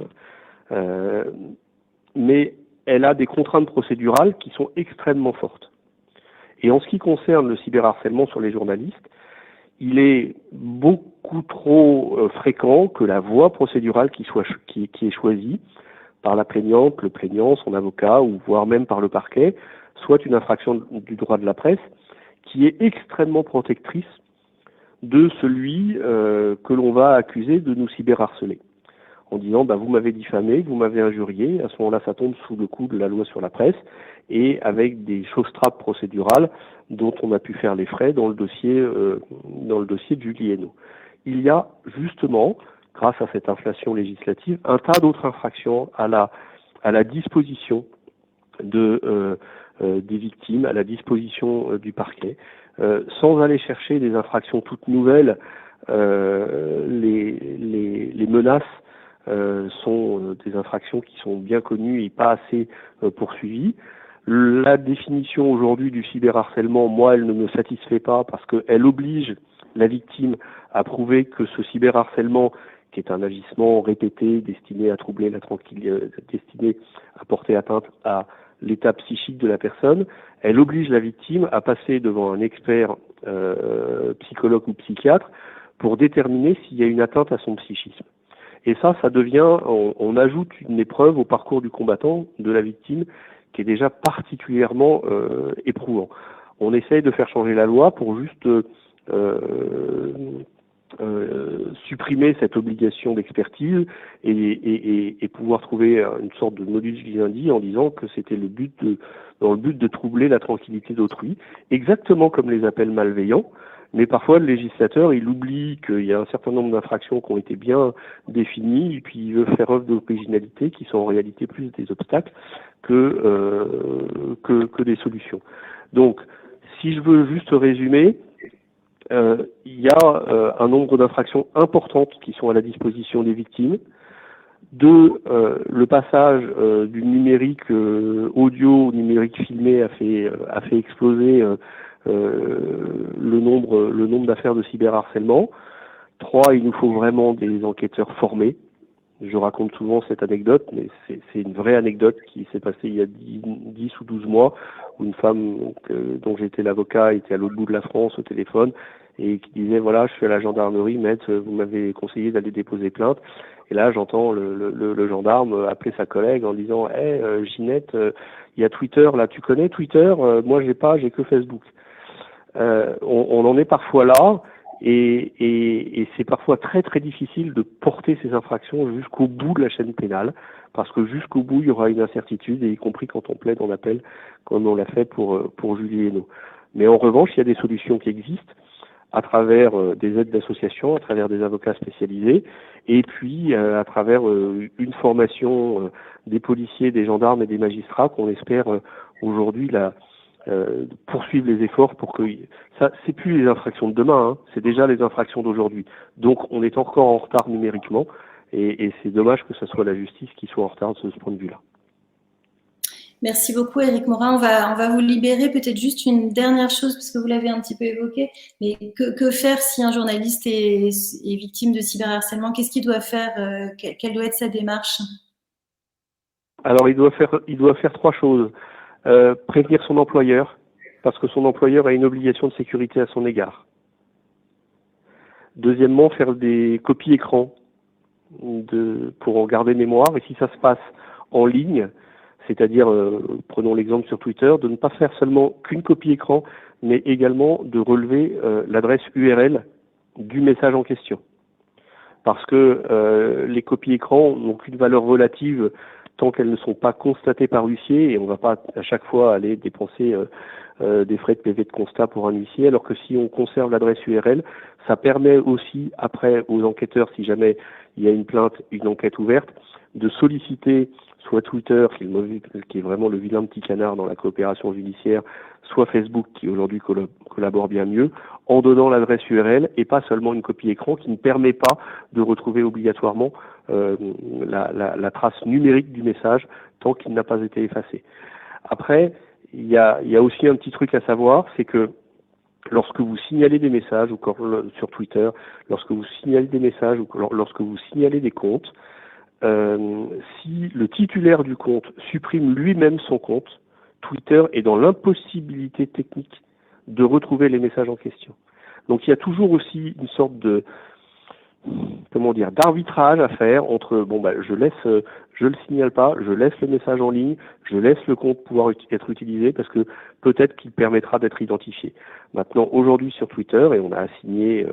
mais elle a des contraintes procédurales qui sont extrêmement fortes. Et en ce qui concerne le cyberharcèlement sur les journalistes, il est beaucoup trop fréquent que la voie procédurale qui est choisie par la plaignante, le plaignant, son avocat, ou voire même par le parquet, soit une infraction du droit de la presse qui est extrêmement protectrice de celui que l'on va accuser de nous cyberharceler. En disant, vous m'avez diffamé, vous m'avez injurié, à ce moment-là, ça tombe sous le coup de la loi sur la presse, et avec des choses-trappes procédurales dont on a pu faire les frais dans le dossier de Julie Hainaut. Il y a justement, grâce à cette inflation législative, un tas d'autres infractions à la disposition des victimes, à la disposition du parquet, sans aller chercher des infractions toutes nouvelles. Les menaces sont des infractions qui sont bien connues et pas assez poursuivies. La définition aujourd'hui du cyberharcèlement, moi, elle ne me satisfait pas parce qu'elle oblige la victime à prouver que ce cyberharcèlement, qui est un agissement répété destiné à troubler la tranquillité, destiné à porter atteinte à l'état psychique de la personne, elle oblige la victime à passer devant un expert psychologue ou psychiatre pour déterminer s'il y a une atteinte à son psychisme. Et ça devient, on ajoute une épreuve au parcours du combattant, de la victime, qui est déjà particulièrement éprouvant. On essaye de faire changer la loi pour juste supprimer cette obligation d'expertise et pouvoir trouver une sorte de modus vivendi en disant que c'était dans le but de troubler la tranquillité d'autrui, exactement comme les appels malveillants. Mais parfois, le législateur, il oublie qu'il y a un certain nombre d'infractions qui ont été bien définies, et puis il veut faire œuvre d'originalité, qui sont en réalité plus des obstacles que des solutions. Donc, si je veux juste résumer, il y a un nombre d'infractions importantes qui sont à la disposition des victimes, Le passage du numérique audio au numérique filmé a fait exploser le nombre d'affaires de cyberharcèlement. 3, il nous faut vraiment des enquêteurs formés. Je raconte souvent cette anecdote, mais c'est une vraie anecdote qui s'est passée il y a 10 ou 12 mois, où une femme dont j'étais l'avocat était à l'autre bout de la France au téléphone et qui disait, voilà, je suis à la gendarmerie, maître, vous m'avez conseillé d'aller déposer plainte. Et là, j'entends le gendarme appeler sa collègue en disant, Ginette, il y a Twitter, là, tu connais Twitter? Moi, j'ai que Facebook. On en est parfois là. Et c'est parfois très très difficile de porter ces infractions jusqu'au bout de la chaîne pénale, parce que jusqu'au bout il y aura une incertitude, et y compris quand on plaide en appel, comme on l'a fait pour Julie Hainaut. Mais en revanche, il y a des solutions qui existent à travers des aides d'associations, à travers des avocats spécialisés, et puis à travers une formation des policiers, des gendarmes et des magistrats qu'on espère aujourd'hui poursuivre les efforts pour que ça, c'est plus les infractions de demain, hein, c'est déjà les infractions d'aujourd'hui. Donc on est encore en retard numériquement, et c'est dommage que ce soit la justice qui soit en retard de ce point de vue-là. Merci beaucoup, Éric Morin. On va vous libérer. Peut-être juste une dernière chose, parce que vous l'avez un petit peu évoqué, mais que faire si un journaliste est victime de cyberharcèlement? Qu'est-ce qu'il doit faire? Quelle doit être sa démarche? Alors il doit faire 3 choses. Prévenir son employeur, parce que son employeur a une obligation de sécurité à son égard. Deuxièmement, faire des copies écran pour en garder mémoire, et si ça se passe en ligne, c'est-à-dire, prenons l'exemple sur Twitter, de ne pas faire seulement qu'une copie écran, mais également de relever l'adresse URL du message en question. Parce que les copies écran n'ont qu'une valeur relative tant qu'elles ne sont pas constatées par huissier, et on ne va pas à chaque fois aller dépenser des frais de PV de constat pour un huissier, alors que si on conserve l'adresse URL, ça permet aussi après aux enquêteurs, si jamais il y a une plainte, une enquête ouverte, de solliciter soit Twitter, qui est vraiment le vilain petit canard dans la coopération judiciaire, soit Facebook, qui aujourd'hui collabore bien mieux, en donnant l'adresse URL et pas seulement une copie écran qui ne permet pas de retrouver obligatoirement la trace numérique du message tant qu'il n'a pas été effacé. Après, il y a aussi un petit truc à savoir, c'est que lorsque vous signalez des messages, ou sur Twitter, lorsque vous signalez des messages, ou lorsque vous signalez des comptes, si le titulaire du compte supprime lui-même son compte, Twitter est dans l'impossibilité technique de retrouver les messages en question. Donc il y a toujours aussi une sorte d'arbitrage à faire entre je le signale pas, je laisse le message en ligne, je laisse le compte pouvoir être utilisé parce que peut-être qu'il permettra d'être identifié. Maintenant, aujourd'hui sur Twitter, et on a assigné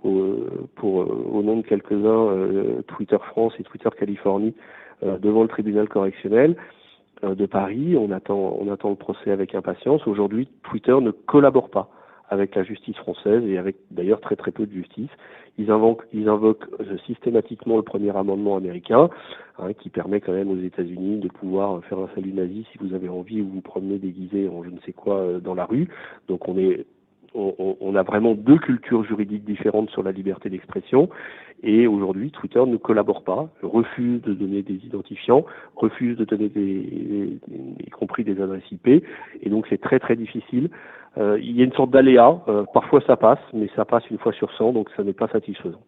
au nom de quelques-uns Twitter France et Twitter Californie devant le tribunal correctionnel de Paris, on attend le procès avec impatience. Aujourd'hui, Twitter ne collabore pas avec la justice française et avec d'ailleurs très très peu de justice. Ils invoquent systématiquement le premier amendement américain, qui permet quand même aux États-Unis de pouvoir faire un salut nazi si vous avez envie, ou vous promenez déguisé en je ne sais quoi dans la rue. Donc on a vraiment 2 cultures juridiques différentes sur la liberté d'expression, et aujourd'hui Twitter ne collabore pas, refuse de donner des identifiants, refuse de donner y compris des adresses IP, et donc c'est très très difficile. Il y a une sorte d'aléa, parfois ça passe, mais ça passe une fois sur 100, donc ça n'est pas satisfaisant.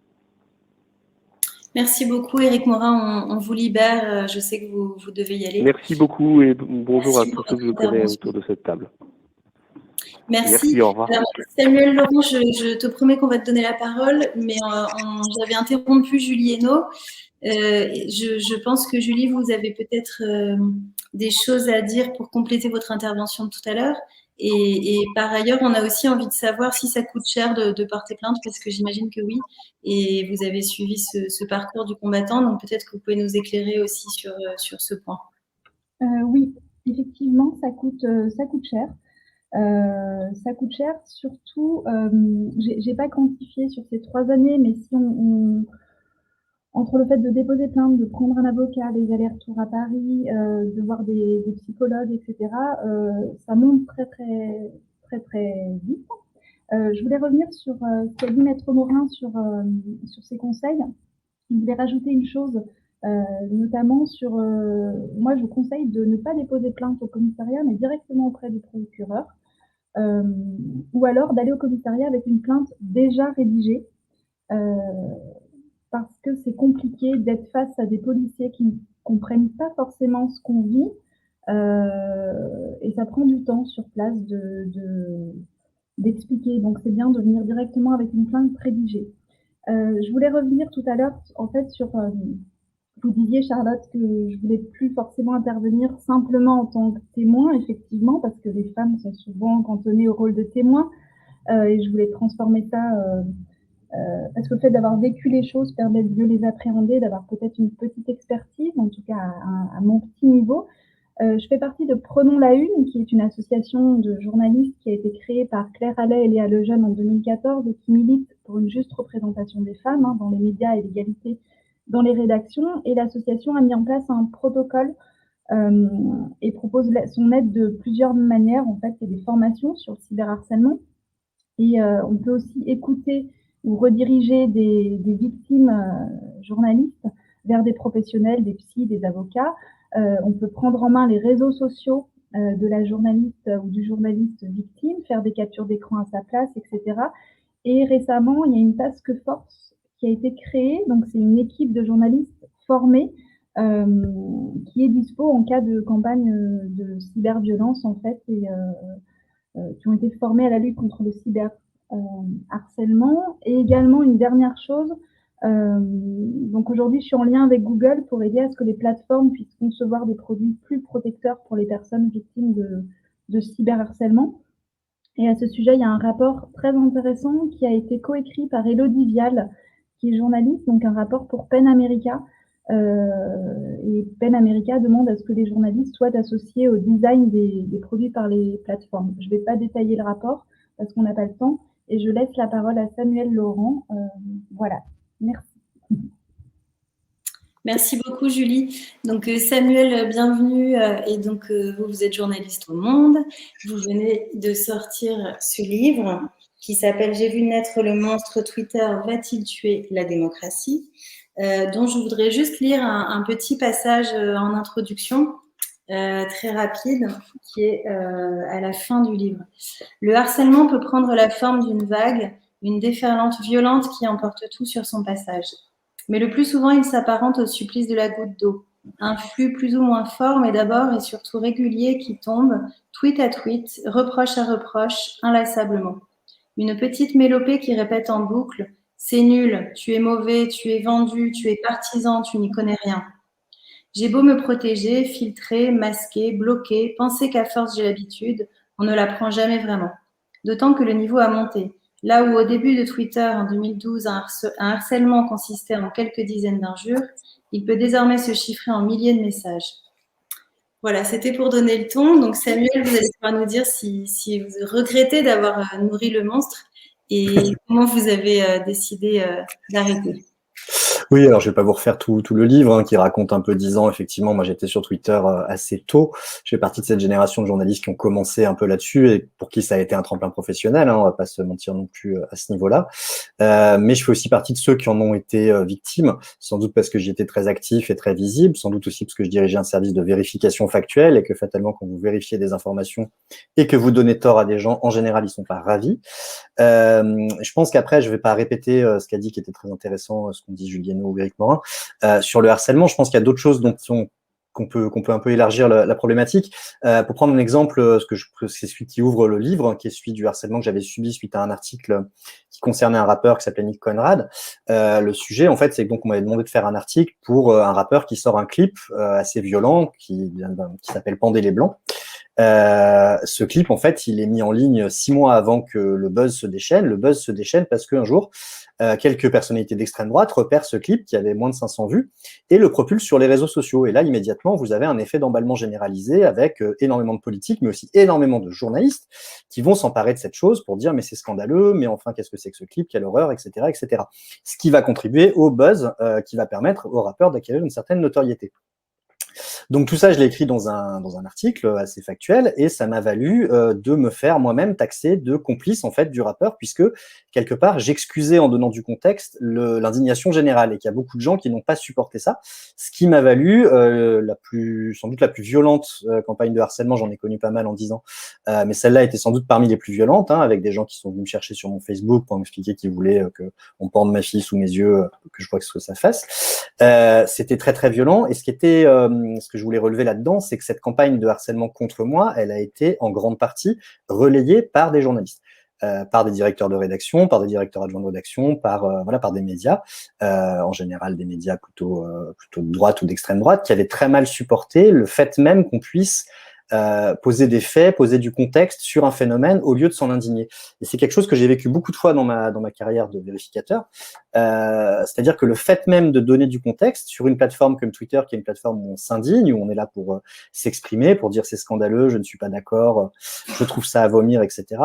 Merci beaucoup, Éric Morin. On vous libère. Je sais que vous devez y aller. Merci beaucoup, et bonjour à tous ceux que je connais autour de cette table. Merci. Au revoir. Alors, Samuel Laurent, je te promets qu'on va te donner la parole, mais j'avais interrompu Julie Hainaut. Je pense que Julie, vous avez peut-être des choses à dire pour compléter votre intervention de tout à l'heure. Et par ailleurs, on a aussi envie de savoir si ça coûte cher de porter plainte, parce que j'imagine que oui. Et vous avez suivi ce parcours du combattant, donc peut-être que vous pouvez nous éclairer aussi sur ce point. Oui, effectivement, ça coûte cher. Ça coûte cher, surtout, j'ai pas quantifié sur ces 3 années, mais si entre le fait de déposer plainte, de prendre un avocat, les allers-retours à Paris, de voir des psychologues, etc., ça monte très très très très vite. Je voulais revenir sur ce qu'a dit Maître Morin sur ses conseils. Je voulais rajouter une chose notamment sur... moi, je vous conseille de ne pas déposer plainte au commissariat, mais directement auprès du procureur, ou alors d'aller au commissariat avec une plainte déjà rédigée, parce que c'est compliqué d'être face à des policiers qui ne comprennent pas forcément ce qu'on vit, et ça prend du temps sur place d'expliquer. Donc, c'est bien de venir directement avec une plainte rédigée. Je voulais revenir tout à l'heure, en fait, sur... vous disiez, Charlotte, que je voulais plus forcément intervenir simplement en tant que témoin, effectivement, parce que les femmes sont souvent cantonnées au rôle de témoin, et je voulais transformer ça... parce que le fait d'avoir vécu les choses permet de mieux les appréhender, d'avoir peut-être une petite expertise, en tout cas à mon petit niveau. Je fais partie de Prenons la Une, qui est une association de journalistes qui a été créée par Claire Allais et Léa Lejeune en 2014 et qui milite pour une juste représentation des femmes dans les médias et l'égalité dans les rédactions. Et l'association a mis en place un protocole et propose son aide de plusieurs manières. En fait, il y a des formations sur le cyberharcèlement et on peut aussi écouter ou rediriger des victimes journalistes vers des professionnels, des psys, des avocats. On peut prendre en main les réseaux sociaux de la journaliste ou du journaliste victime, faire des captures d'écran à sa place, etc. Et récemment, il y a une task force qui a été créée. Donc, c'est une équipe de journalistes formés qui est dispo en cas de campagne de cyberviolence, en fait, et qui ont été formés à la lutte contre le cyberharcèlement. Et également, une dernière chose, donc aujourd'hui, je suis en lien avec Google pour aider à ce que les plateformes puissent concevoir des produits plus protecteurs pour les personnes victimes de cyberharcèlement. Et à ce sujet, il y a un rapport très intéressant qui a été coécrit par Elodie Vial, qui est journaliste, donc un rapport pour PEN America. Et PEN America demande à ce que les journalistes soient associés au design des produits par les plateformes. Je ne vais pas détailler le rapport parce qu'on n'a pas le temps et je laisse la parole à Samuel Laurent. Voilà, merci. Merci beaucoup, Julie. Donc, Samuel, bienvenue. Et donc, vous êtes journaliste au Monde. Vous venez de sortir ce livre qui s'appelle « J'ai vu naître le monstre, Twitter va-t-il tuer la démocratie ?» dont je voudrais juste lire un petit passage en introduction, très rapide, qui est à la fin du livre. « Le harcèlement peut prendre la forme d'une vague, une déferlante violente qui emporte tout sur son passage. Mais le plus souvent, il s'apparente au supplice de la goutte d'eau, un flux plus ou moins fort, mais d'abord et surtout régulier qui tombe, tweet à tweet, reproche à reproche, inlassablement. Une petite mélopée qui répète en boucle « C'est nul, tu es mauvais, tu es vendu, tu es partisan, tu n'y connais rien. » J'ai beau me protéger, filtrer, masquer, bloquer, penser qu'à force j'ai l'habitude, on ne l'apprend jamais vraiment. D'autant que le niveau a monté. Là où au début de Twitter, en 2012, un harcèlement consistait en quelques dizaines d'injures, il peut désormais se chiffrer en milliers de messages. Voilà, c'était pour donner le ton. Donc Samuel, vous allez pouvoir nous dire si vous regrettez d'avoir nourri le monstre et comment vous avez décidé d'arrêter. Oui, alors je vais pas vous refaire tout le livre qui raconte un peu 10 ans. Effectivement, moi j'étais sur Twitter assez tôt. Je fais partie de cette génération de journalistes qui ont commencé un peu là-dessus et pour qui ça a été un tremplin professionnel. On va pas se mentir non plus à ce niveau-là. Mais je fais aussi partie de ceux qui en ont été victimes, sans doute parce que j'y étais très actif et très visible, sans doute aussi parce que je dirigeais un service de vérification factuelle et que fatalement quand vous vérifiez des informations et que vous donnez tort à des gens, en général ils sont pas ravis. Je pense qu'après je vais pas répéter ce qu'a dit qui était très intéressant, ce qu'on dit Julienne ou Éric Morin, sur le harcèlement. Je pense qu'il y a d'autres choses qu'on peut un peu élargir la problématique. Pour prendre un exemple, c'est celui qui ouvre le livre, qui est celui du harcèlement que j'avais subi suite à un article qui concernait un rappeur qui s'appelait Nick Conrad. Le sujet, en fait, c'est que donc on m'avait demandé de faire un article pour un rappeur qui sort un clip assez violent qui s'appelle Pendez les Blancs. Ce clip, en fait, il est mis en ligne 6 mois avant que le buzz se déchaîne. Le buzz se déchaîne parce qu'un jour, quelques personnalités d'extrême droite repèrent ce clip qui avait moins de 500 vues et le propulsent sur les réseaux sociaux. Et là, immédiatement, vous avez un effet d'emballement généralisé avec énormément de politiques, mais aussi énormément de journalistes qui vont s'emparer de cette chose pour dire mais c'est scandaleux, mais enfin, qu'est-ce que c'est que ce clip, quelle horreur, etc., etc. Ce qui va contribuer au buzz qui va permettre au rappeur d'acquérir une certaine notoriété. Donc tout ça, je l'ai écrit dans un article assez factuel et ça m'a valu de me faire moi-même taxer de complice en fait du rappeur, puisque quelque part j'excusais en donnant du contexte l'indignation générale et qu'il y a beaucoup de gens qui n'ont pas supporté ça, ce qui m'a valu sans doute la plus violente campagne de harcèlement. J'en ai connu pas mal en 10 ans, mais celle-là était sans doute parmi les plus violentes, hein, avec des gens qui sont venus me chercher sur mon Facebook pour m'expliquer qu'ils voulaient que on pende ma fille sous mes yeux, que je vois ce que ça fasse. C'était très très violent et ce que je voulais relever là-dedans, c'est que cette campagne de harcèlement contre moi, elle a été en grande partie relayée par des journalistes, par des directeurs de rédaction, par des directeurs adjoints de rédaction, par des médias, en général des médias plutôt de droite ou d'extrême droite, qui avaient très mal supporté le fait même qu'on puisse poser des faits, poser du contexte sur un phénomène au lieu de s'en indigner. Et c'est quelque chose que j'ai vécu beaucoup de fois dans ma carrière de vérificateur. C'est-à-dire que le fait même de donner du contexte sur une plateforme comme Twitter, qui est une plateforme où on s'indigne, où on est là pour s'exprimer, pour dire c'est scandaleux, je ne suis pas d'accord, je trouve ça à vomir, etc.,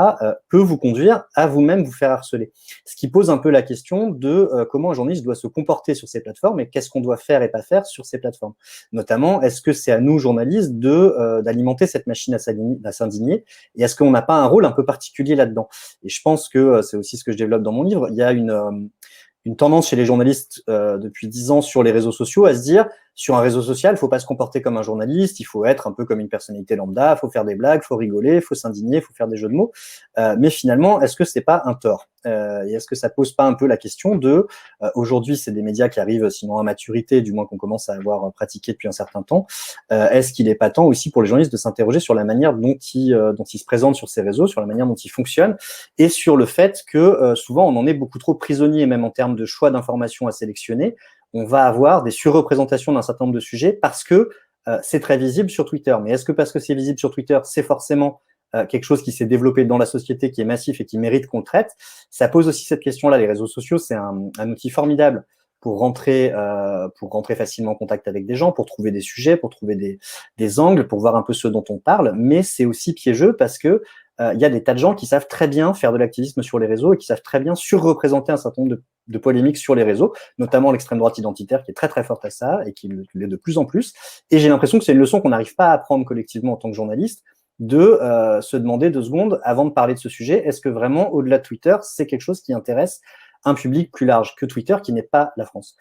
peut vous conduire à vous-même vous faire harceler. Ce qui pose un peu la question de comment un journaliste doit se comporter sur ces plateformes et qu'est-ce qu'on doit faire et pas faire sur ces plateformes. Notamment, est-ce que c'est à nous, journalistes, d'alimenter cette machine à s'indigner, et est-ce qu'on n'a pas un rôle un peu particulier là-dedans? Et je pense que c'est aussi ce que je développe dans mon livre. Il y a une tendance chez les journalistes depuis 10 ans sur les réseaux sociaux à se dire, sur un réseau social, il faut pas se comporter comme un journaliste, il faut être un peu comme une personnalité lambda, il faut faire des blagues, il faut rigoler, il faut s'indigner, il faut faire des jeux de mots. Mais finalement, est-ce que c'est pas un tort? Et est-ce que ça pose pas un peu la question de, aujourd'hui, c'est des médias qui arrivent sinon à maturité, du moins qu'on commence à avoir pratiqué depuis un certain temps. Est-ce qu'il est pas temps aussi pour les journalistes de s'interroger sur la manière dont ils se présentent sur ces réseaux, sur la manière dont ils fonctionnent, et sur le fait que souvent on en est beaucoup trop prisonnier, même en termes de choix d'informations à sélectionner. On va avoir des surreprésentations d'un certain nombre de sujets parce que c'est très visible sur Twitter. Mais est-ce que parce que c'est visible sur Twitter, c'est forcément quelque chose qui s'est développé dans la société, qui est massif et qui mérite qu'on le traite? Ça pose aussi cette question-là. Les réseaux sociaux, c'est un outil formidable pour rentrer facilement en contact avec des gens, pour trouver des sujets, pour trouver des angles, pour voir un peu ce dont on parle. Mais c'est aussi piégeux parce que il y a des tas de gens qui savent très bien faire de l'activisme sur les réseaux et qui savent très bien surreprésenter un certain nombre de polémiques sur les réseaux, notamment l'extrême droite identitaire qui est très très forte à ça et qui l'est de plus en plus. Et j'ai l'impression que c'est une leçon qu'on n'arrive pas à apprendre collectivement en tant que journaliste, de se demander 2 secondes avant de parler de ce sujet, est-ce que vraiment, au-delà de Twitter, c'est quelque chose qui intéresse un public plus large que Twitter, qui n'est pas la France.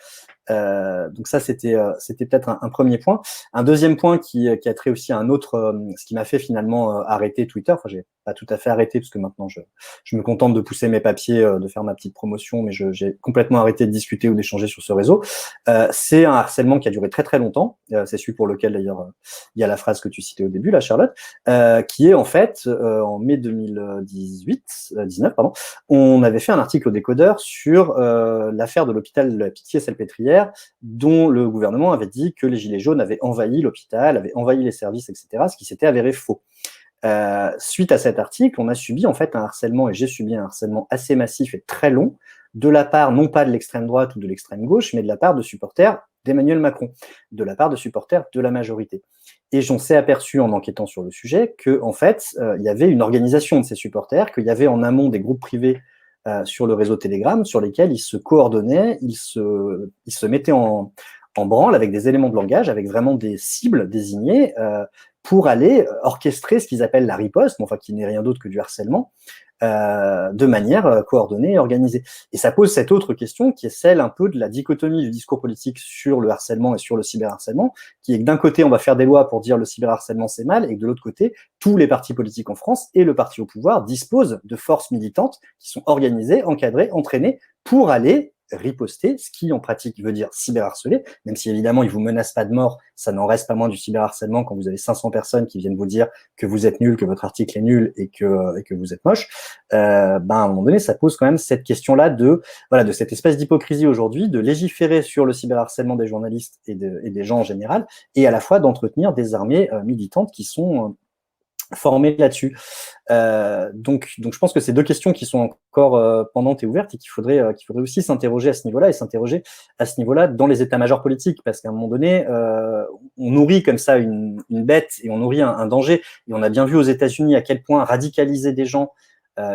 Donc ça, c'était peut-être un premier point. Un deuxième point qui a trait aussi à un autre, ce qui m'a fait finalement arrêter Twitter. Enfin, j'ai pas tout à fait arrêté parce que maintenant je me contente de pousser mes papiers, de faire ma petite promotion, mais j'ai complètement arrêté de discuter ou d'échanger sur ce réseau. C'est un harcèlement qui a duré très très longtemps. C'est celui pour lequel d'ailleurs il y a la phrase que tu citais au début, là, Charlotte, qui est en fait en mai 19 pardon, on avait fait un article au Décodeur sur l'affaire de l'hôpital de la Pitié-Salpêtrière, dont le gouvernement avait dit que les Gilets jaunes avaient envahi l'hôpital, avaient envahi les services, etc., ce qui s'était avéré faux. Suite à cet article, on a subi en fait un harcèlement, et j'ai subi un harcèlement assez massif et très long, de la part non pas de l'extrême droite ou de l'extrême gauche, mais de la part de supporters d'Emmanuel Macron, de la part de supporters de la majorité. Et j'en s'est aperçu en enquêtant sur le sujet que en fait, il y avait une organisation de ces supporters, qu'il y avait en amont des groupes privés sur le réseau Telegram, sur lesquels ils se coordonnaient, ils se mettaient en branle avec des éléments de langage, avec vraiment des cibles désignées pour aller orchestrer ce qu'ils appellent la riposte, enfin qui n'est rien d'autre que du harcèlement, de manière coordonnée et organisée. Et ça pose cette autre question qui est celle un peu de la dichotomie du discours politique sur le harcèlement et sur le cyberharcèlement, qui est que d'un côté on va faire des lois pour dire le cyberharcèlement c'est mal, et que de l'autre côté, tous les partis politiques en France et le parti au pouvoir disposent de forces militantes qui sont organisées, encadrées, entraînées pour aller riposter, ce qui en pratique veut dire cyberharceler, même si évidemment ils vous menacent pas de mort, ça n'en reste pas moins du cyberharcèlement quand vous avez 500 personnes qui viennent vous dire que vous êtes nul, que votre article est nul et que vous êtes moche. À un moment donné, ça pose quand même cette question-là de cette espèce d'hypocrisie aujourd'hui, de légiférer sur le cyberharcèlement des journalistes et des gens en général, et à la fois d'entretenir des armées militantes qui sont formés là-dessus. Donc je pense que c'est 2 questions qui sont encore pendantes et ouvertes et qu'il faudrait aussi s'interroger à ce niveau-là, et s'interroger à ce niveau-là dans les états-majors politiques, parce qu'à un moment donné, on nourrit comme ça une bête et on nourrit un danger. Et on a bien vu aux États-Unis à quel point radicaliser des gens,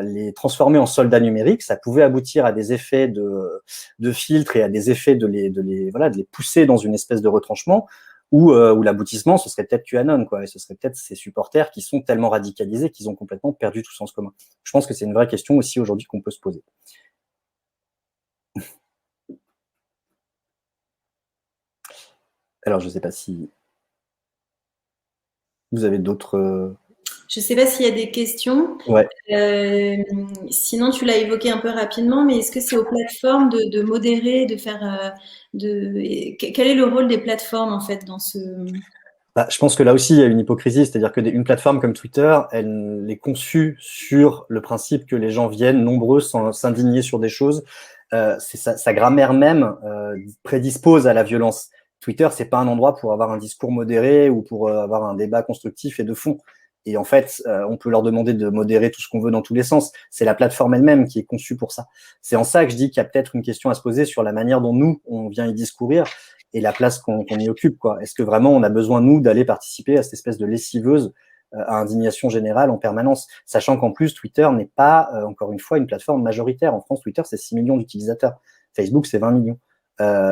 les transformer en soldats numériques, ça pouvait aboutir à des effets de filtre et à des effets de les pousser dans une espèce de retranchement. Ou l'aboutissement, ce serait peut-être QAnon, quoi, et ce serait peut-être ces supporters qui sont tellement radicalisés qu'ils ont complètement perdu tout sens commun. Je pense que c'est une vraie question aussi aujourd'hui qu'on peut se poser. Alors, je ne sais pas si vous avez d'autres... Je ne sais pas s'il y a des questions. Ouais. Sinon, tu l'as évoqué un peu rapidement, mais est-ce que c'est aux plateformes de modérer, de faire... Quel est le rôle des plateformes, en fait, dans ce... Je pense que là aussi, il y a une hypocrisie, c'est-à-dire que une plateforme comme Twitter, elle est conçue sur le principe que les gens viennent nombreux s'indigner sur des choses. Sa grammaire même prédispose à la violence. Twitter, c'est pas un endroit pour avoir un discours modéré ou pour avoir un débat constructif et de fond. Et en fait, on peut leur demander de modérer tout ce qu'on veut dans tous les sens. C'est la plateforme elle-même qui est conçue pour ça. C'est en ça que je dis qu'il y a peut-être une question à se poser sur la manière dont nous, on vient y discourir et la place qu'on y occupe, quoi. Est-ce que vraiment on a besoin, nous, d'aller participer à cette espèce de lessiveuse à indignation générale en permanence, sachant qu'en plus, Twitter n'est pas, encore une fois, une plateforme majoritaire. En France, Twitter, c'est 6 millions d'utilisateurs. Facebook, c'est 20 millions.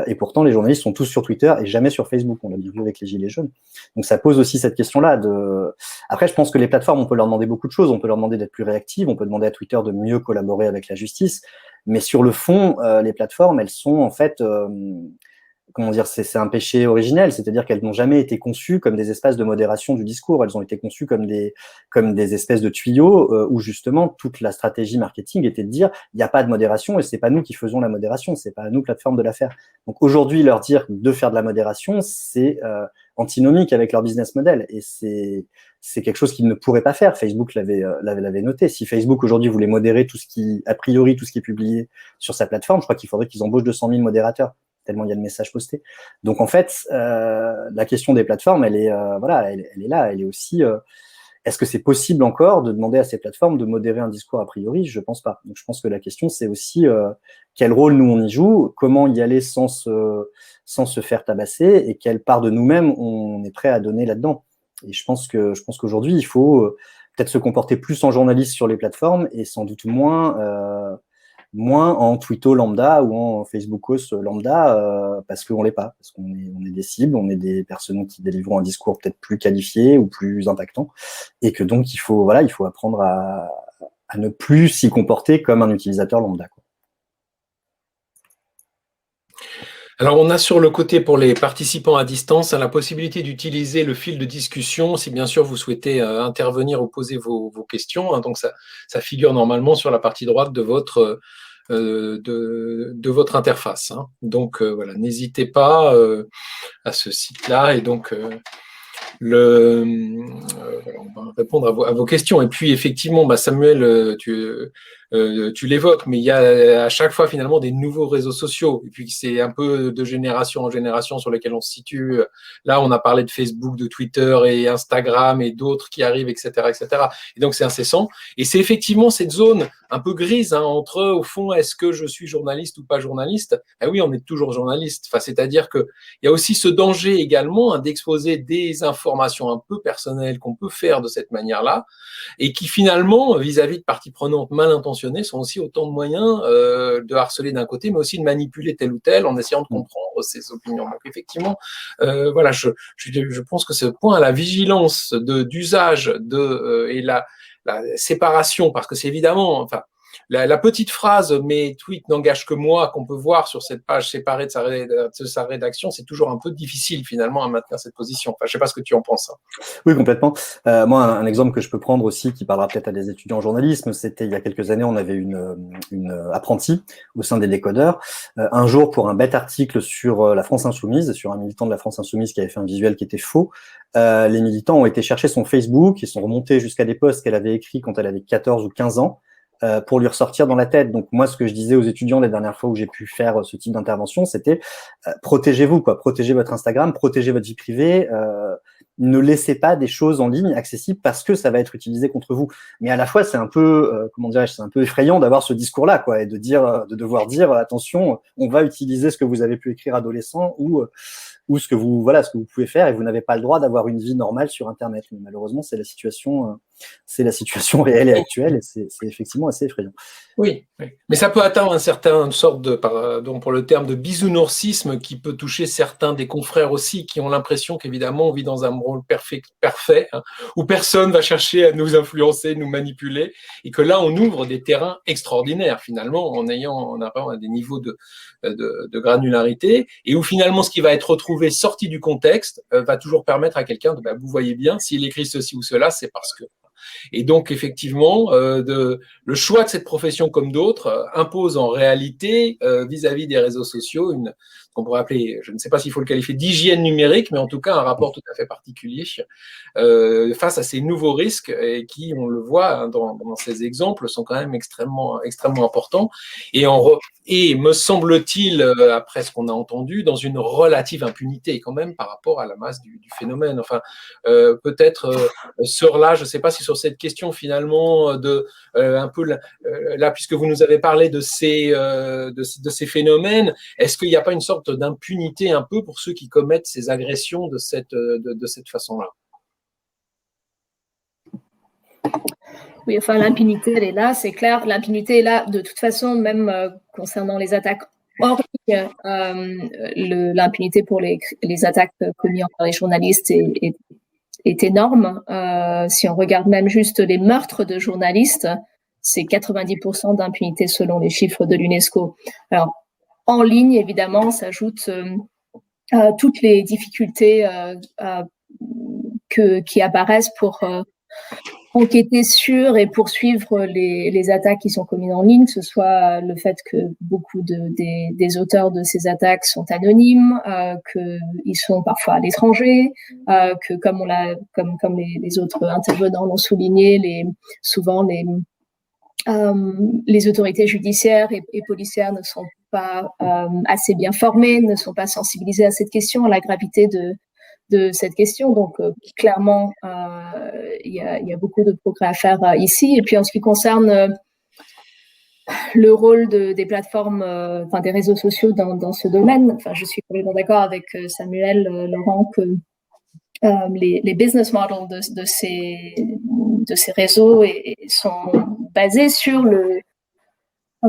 Et pourtant, les journalistes sont tous sur Twitter et jamais sur Facebook. On l'a bien vu avec les Gilets jaunes. Donc, ça pose aussi cette question-là. Après, je pense que les plateformes, on peut leur demander beaucoup de choses. On peut leur demander d'être plus réactives. On peut demander à Twitter de mieux collaborer avec la justice. Mais sur le fond, les plateformes, elles sont en fait... comment dire, c'est un péché originel, c'est-à-dire qu'elles n'ont jamais été conçues comme des espaces de modération du discours, elles ont été conçues comme des espèces de tuyaux où justement toute la stratégie marketing était de dire il n'y a pas de modération et c'est pas nous qui faisons la modération, c'est pas à nous plateforme de la faire. Donc aujourd'hui leur dire de faire de la modération, c'est antinomique avec leur business model et c'est quelque chose qu'ils ne pourraient pas faire. Facebook l'avait noté. Si Facebook aujourd'hui voulait modérer tout ce qui est publié sur sa plateforme, je crois qu'il faudrait qu'ils embauchent 200 000 modérateurs. Tellement il y a de messages postés. Donc en fait, la question des plateformes, elle est là, elle est aussi. Est-ce que c'est possible encore de demander à ces plateformes de modérer un discours a priori? Je pense pas. Donc je pense que la question c'est aussi quel rôle nous on y joue, comment y aller sans se faire tabasser et quelle part de nous-mêmes on est prêt à donner là-dedans. Et je pense qu'aujourd'hui il faut peut-être se comporter plus en journaliste sur les plateformes et sans doute moins en twitto lambda ou en facebookos lambda parce qu'on l'est pas, parce qu'on est des cibles, on est des personnes qui délivrent un discours peut-être plus qualifié ou plus impactant et que donc il faut apprendre à ne plus s'y comporter comme un utilisateur lambda, quoi. Alors, on a sur le côté pour les participants à distance la possibilité d'utiliser le fil de discussion si bien sûr vous souhaitez intervenir ou poser vos questions. Hein, donc, ça figure normalement sur la partie droite de votre interface. Hein. Donc, voilà, n'hésitez pas à ce site-là et donc voilà, on va répondre à vos questions. Et puis, effectivement, Samuel, tu l'évoques, mais il y a à chaque fois finalement des nouveaux réseaux sociaux. Et puis, c'est un peu de génération en génération sur lesquels on se situe. Là, on a parlé de Facebook, de Twitter et Instagram et d'autres qui arrivent, etc., etc. Et donc, c'est incessant. Et c'est effectivement cette zone un peu grise entre, au fond, est-ce que je suis journaliste ou pas journaliste? Ah oui, on est toujours journaliste. Enfin, c'est-à-dire qu'il y a aussi ce danger également d'exposer des informations un peu personnelles qu'on peut faire de cette manière-là et qui finalement, vis-à-vis de parties prenantes mal intentionnées, sont aussi autant de moyens de harceler d'un côté, mais aussi de manipuler tel ou tel en essayant de comprendre ses opinions. Donc effectivement, voilà, je pense que ce point à la vigilance d'usage et la séparation, parce que c'est évidemment, enfin, la petite phrase « mes tweets n'engagent que moi » qu'on peut voir sur cette page séparée de sa rédaction, c'est toujours un peu difficile finalement à maintenir cette position. Enfin, je ne sais pas ce que tu en penses. Hein. Oui, complètement. Moi, un exemple que je peux prendre aussi qui parlera peut-être à des étudiants en journalisme, c'était il y a quelques années, on avait une apprentie au sein des décodeurs. Un jour, pour un bête article sur la France Insoumise, sur un militant de la France Insoumise qui avait fait un visuel qui était faux, les militants ont été chercher son Facebook et sont remontés jusqu'à des posts qu'elle avait écrits quand elle avait 14 ou 15 ans. Pour lui ressortir dans la tête. Donc moi, ce que je disais aux étudiants les dernières fois où j'ai pu faire ce type d'intervention, c'était protégez-vous, quoi. Protégez votre Instagram, protégez votre vie privée. Ne laissez pas des choses en ligne accessibles parce que ça va être utilisé contre vous. Mais à la fois, c'est un peu, comment dirais-je, c'est un peu effrayant d'avoir ce discours-là, quoi, et de devoir dire attention, on va utiliser ce que vous avez pu écrire adolescent ou ce que vous pouvez faire et vous n'avez pas le droit d'avoir une vie normale sur Internet. Mais malheureusement, c'est la situation c'est la situation réelle et actuelle, et c'est effectivement assez effrayant. Oui, mais ça peut atteindre une sorte de, pardon pour le terme, de bisounoursisme qui peut toucher certains des confrères aussi, qui ont l'impression qu'évidemment on vit dans un monde parfait, hein, où personne va chercher à nous influencer, nous manipuler, et que là on ouvre des terrains extraordinaires finalement en arrivant à des niveaux de granularité, et où finalement ce qui va être retrouvé sorti du contexte va toujours permettre à quelqu'un de, vous voyez bien, s'il écrit ceci ou cela, c'est parce que. Et donc, effectivement, le choix de cette profession comme d'autres impose en réalité, vis-à-vis des réseaux sociaux, qu'on pourrait appeler, je ne sais pas s'il faut le qualifier d'hygiène numérique, mais en tout cas un rapport tout à fait particulier face à ces nouveaux risques et qui, on le voit hein, dans ces exemples, sont quand même extrêmement importants. Et me semble-t-il, après ce qu'on a entendu, dans une relative impunité quand même par rapport à la masse du phénomène. Enfin, peut-être sur là, je ne sais pas si sur cette question finalement un peu là, puisque vous nous avez parlé de ces phénomènes, est-ce qu'il n'y a pas une sorte d'impunité un peu pour ceux qui commettent ces agressions de cette façon-là? Oui, enfin, l'impunité, elle est là, c'est clair. L'impunité est là, de toute façon, même concernant les attaques hors ligne, l'impunité pour les attaques commises par les journalistes est énorme. Si on regarde même juste les meurtres de journalistes, c'est 90% d'impunité selon les chiffres de l'UNESCO. Alors, en ligne, évidemment, s'ajoutent toutes les difficultés qui apparaissent pour enquêter sur et poursuivre les attaques qui sont commises en ligne, que ce soit le fait que beaucoup des auteurs de ces attaques sont anonymes, qu'ils sont parfois à l'étranger, que comme les autres intervenants l'ont souligné, souvent les autorités judiciaires et policières ne sont pas assez bien formées, ne sont pas sensibilisées à cette question, à la gravité de cette question. Donc, clairement, il y a beaucoup de progrès à faire ici. Et puis, en ce qui concerne le rôle des plateformes, des réseaux sociaux dans ce domaine, je suis complètement d'accord avec Samuel Laurent que les business models de ces réseaux sont basés sur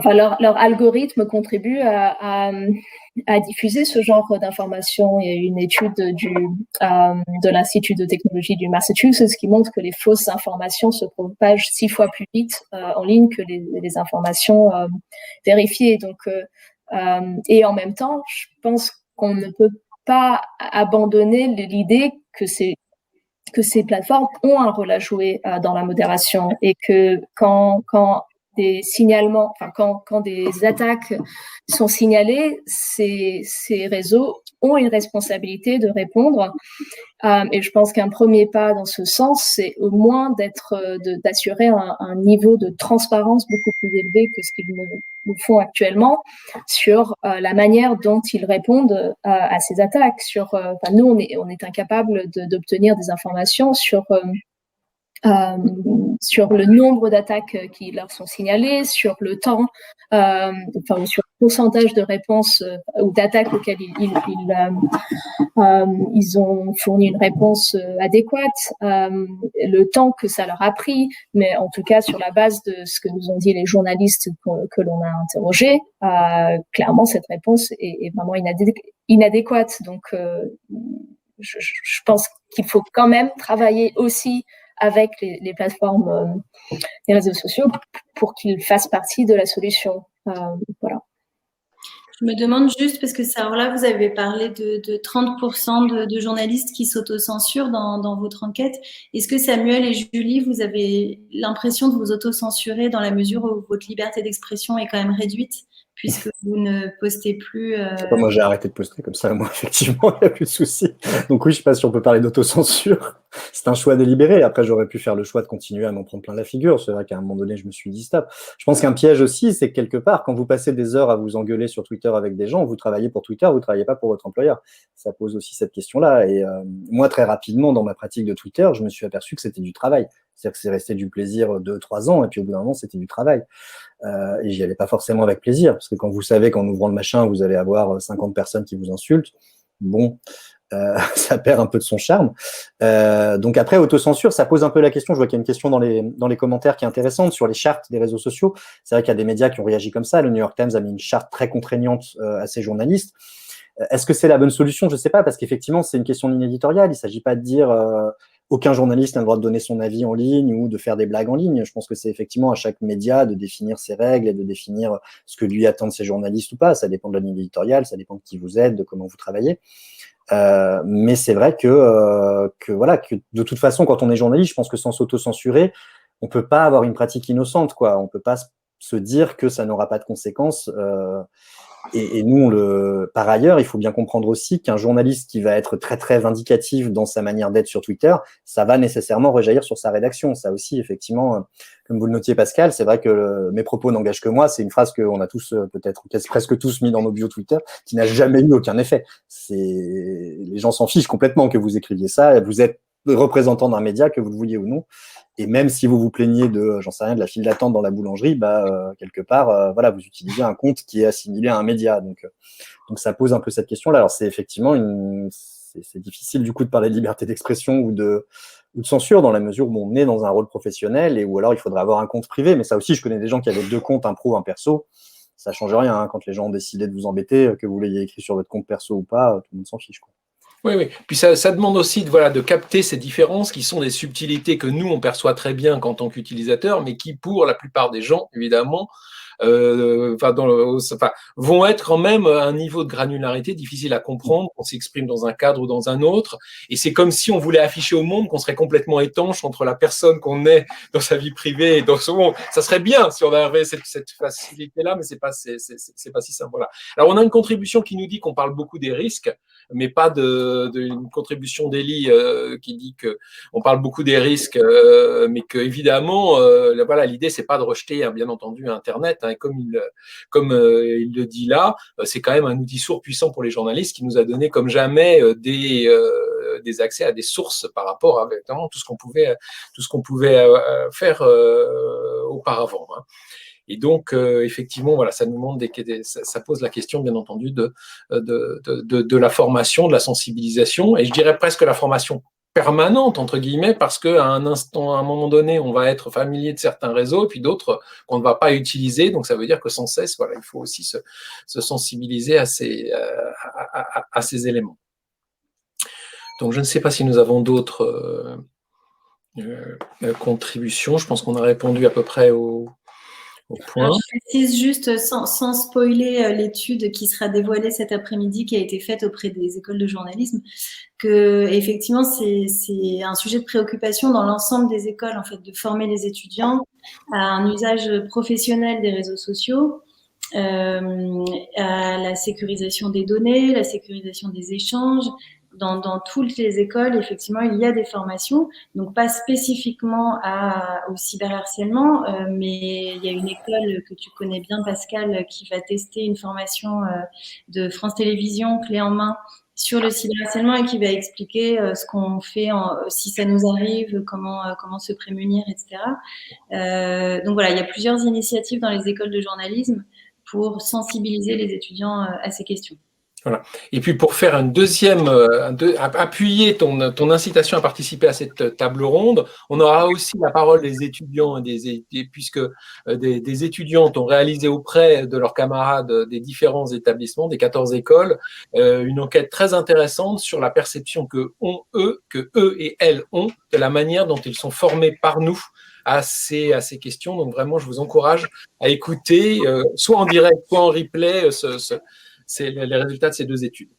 leur algorithme contribue à diffuser ce genre d'informations. Il y a une étude de l'Institut de technologie du Massachusetts qui montre que les fausses informations se propagent 6 fois plus vite en ligne que les informations vérifiées. Donc, et en même temps, je pense qu'on ne peut pas abandonner l'idée que ces plateformes ont un rôle à jouer dans la modération et que quand des signalements, quand des attaques sont signalées, ces réseaux ont une responsabilité de répondre. Et je pense qu'un premier pas dans ce sens, c'est au moins d'assurer un niveau de transparence beaucoup plus élevé que ce qu'ils nous font actuellement sur la manière dont ils répondent à ces attaques. Nous, on est incapable d'obtenir des informations sur le nombre d'attaques qui leur sont signalées, sur le temps, sur le pourcentage de réponses ou d'attaques auxquelles ils ont fourni une réponse adéquate, le temps que ça leur a pris, mais en tout cas sur la base de ce que nous ont dit les journalistes que l'on a interrogés, clairement cette réponse est vraiment inadéquate. Donc je pense qu'il faut quand même travailler aussi avec les plateformes, les réseaux sociaux, pour qu'ils fassent partie de la solution. Voilà. Je me demande juste, parce que alors là, vous avez parlé de 30% de journalistes qui s'autocensurent dans votre enquête. Est-ce que Samuel et Julie, vous avez l'impression de vous autocensurer dans la mesure où votre liberté d'expression est quand même réduite, puisque vous ne postez plus… Moi, j'ai arrêté de poster comme ça, moi, effectivement, il n'y a plus de souci. Donc oui, je ne sais pas si on peut parler d'autocensure. C'est un choix délibéré. Après, j'aurais pu faire le choix de continuer à m'en prendre plein la figure. C'est vrai qu'à un moment donné, je me suis dit stop. Je pense qu'un piège aussi, c'est que quelque part, quand vous passez des heures à vous engueuler sur Twitter avec des gens, vous travaillez pour Twitter, vous ne travaillez pas pour votre employeur. Ça pose aussi cette question-là. Et moi, très rapidement, dans ma pratique de Twitter, je me suis aperçu que c'était du travail. C'est-à-dire que c'est resté du plaisir 2-3 ans, et puis au bout d'un moment, c'était du travail. Et j'y allais pas forcément avec plaisir, parce que quand vous savez qu'en ouvrant le machin, vous allez avoir 50 personnes qui vous insultent, bon, ça perd un peu de son charme. Donc après, autocensure, ça pose un peu la question. Je vois qu'il y a une question dans les commentaires qui est intéressante sur les chartes des réseaux sociaux. C'est vrai qu'il y a des médias qui ont réagi comme ça. Le New York Times a mis une charte très contraignante à ses journalistes. Est-ce que c'est la bonne solution? Je ne sais pas, parce qu'effectivement, c'est une question de ligne éditoriale. Il ne s'agit pas de dire aucun journaliste n'a le droit de donner son avis en ligne ou de faire des blagues en ligne. Je pense que c'est effectivement à chaque média de définir ses règles et de définir ce que lui attendent ses journalistes ou pas. Ça dépend de la ligne éditoriale, ça dépend de qui vous êtes, de comment vous travaillez. Mais c'est vrai que voilà, que de toute façon, quand on est journaliste, je pense que sans s'auto-censurer, on peut pas avoir une pratique innocente, quoi. On peut pas se dire que ça n'aura pas de conséquences. Et nous, par ailleurs, il faut bien comprendre aussi qu'un journaliste qui va être très, très vindicatif dans sa manière d'être sur Twitter, ça va nécessairement rejaillir sur sa rédaction. Ça aussi, effectivement, comme vous le notiez, Pascal, c'est vrai que mes propos n'engagent que moi. C'est une phrase qu'on a tous, peut-être presque tous mis dans nos bios Twitter, qui n'a jamais eu aucun effet. Les gens s'en fichent complètement que vous écriviez ça. Vous êtes représentant d'un média, que vous le vouliez ou non. Et même si vous vous plaignez de, j'en sais rien, de la file d'attente dans la boulangerie, quelque part, voilà, vous utilisez un compte qui est assimilé à un média. Donc ça pose un peu cette question-là. Alors c'est effectivement c'est difficile du coup de parler de liberté d'expression ou de censure dans la mesure où on est dans un rôle professionnel et où alors il faudrait avoir un compte privé. Mais ça aussi, je connais des gens qui avaient 2 comptes, un pro, un perso. Ça change rien hein, quand les gens ont décidé de vous embêter, que vous l'ayez écrit sur votre compte perso ou pas, tout le monde s'en fiche, quoi. Oui, oui. Puis ça demande aussi de capter ces différences qui sont des subtilités que nous, on perçoit très bien qu'en tant qu'utilisateur, mais qui, pour la plupart des gens, évidemment, vont être quand même à un niveau de granularité difficile à comprendre, qu'on s'exprime dans un cadre ou dans un autre. Et c'est comme si on voulait afficher au monde qu'on serait complètement étanche entre la personne qu'on est dans sa vie privée et dans ce monde. Ça serait bien si on avait cette facilité-là, mais c'est pas si simple. Voilà. Alors, on a une contribution qui nous dit qu'on parle beaucoup des risques, mais pas d'une contribution d'Elie qui dit que on parle beaucoup des risques, mais que évidemment, voilà, l'idée c'est pas de rejeter, hein, bien entendu, Internet. Hein, et comme il le dit là, c'est quand même un outil surpuissant pour les journalistes qui nous a donné comme jamais des accès à des sources par rapport à vraiment tout ce qu'on pouvait faire auparavant. Hein. Et donc, effectivement, voilà, ça nous montre ça pose la question, bien entendu, de la formation, de la sensibilisation, et je dirais presque la formation permanente, entre guillemets, parce qu'à un moment donné, on va être familier de certains réseaux, et puis d'autres qu'on ne va pas utiliser. Donc, ça veut dire que sans cesse, voilà, il faut aussi se sensibiliser à ces éléments. Donc, je ne sais pas si nous avons d'autres contributions. Je pense qu'on a répondu à peu près au point. Alors, je précise juste, sans spoiler l'étude qui sera dévoilée cet après-midi, qui a été faite auprès des écoles de journalisme, que effectivement c'est un sujet de préoccupation dans l'ensemble des écoles, en fait, de former les étudiants à un usage professionnel des réseaux sociaux, à la sécurisation des données, la sécurisation des échanges. Dans toutes les écoles, effectivement, il y a des formations, donc pas spécifiquement au cyberharcèlement, mais il y a une école que tu connais bien, Pascal, qui va tester une formation de France Télévisions, clé en main, sur le cyberharcèlement et qui va expliquer ce qu'on fait si ça nous arrive, comment se prémunir, etc. Donc voilà, il y a plusieurs initiatives dans les écoles de journalisme pour sensibiliser les étudiants à ces questions. Voilà. Et puis pour faire une deuxième, appuyer ton incitation à participer à cette table ronde, on aura aussi la parole des étudiants puisque des étudiantes ont réalisé auprès de leurs camarades des différents établissements, des 14 écoles, une enquête très intéressante sur la perception que eux et elles ont de la manière dont ils sont formés par nous à ces questions. Donc vraiment, je vous encourage à écouter, soit en direct, soit en replay, c'est les résultats de ces 2 études.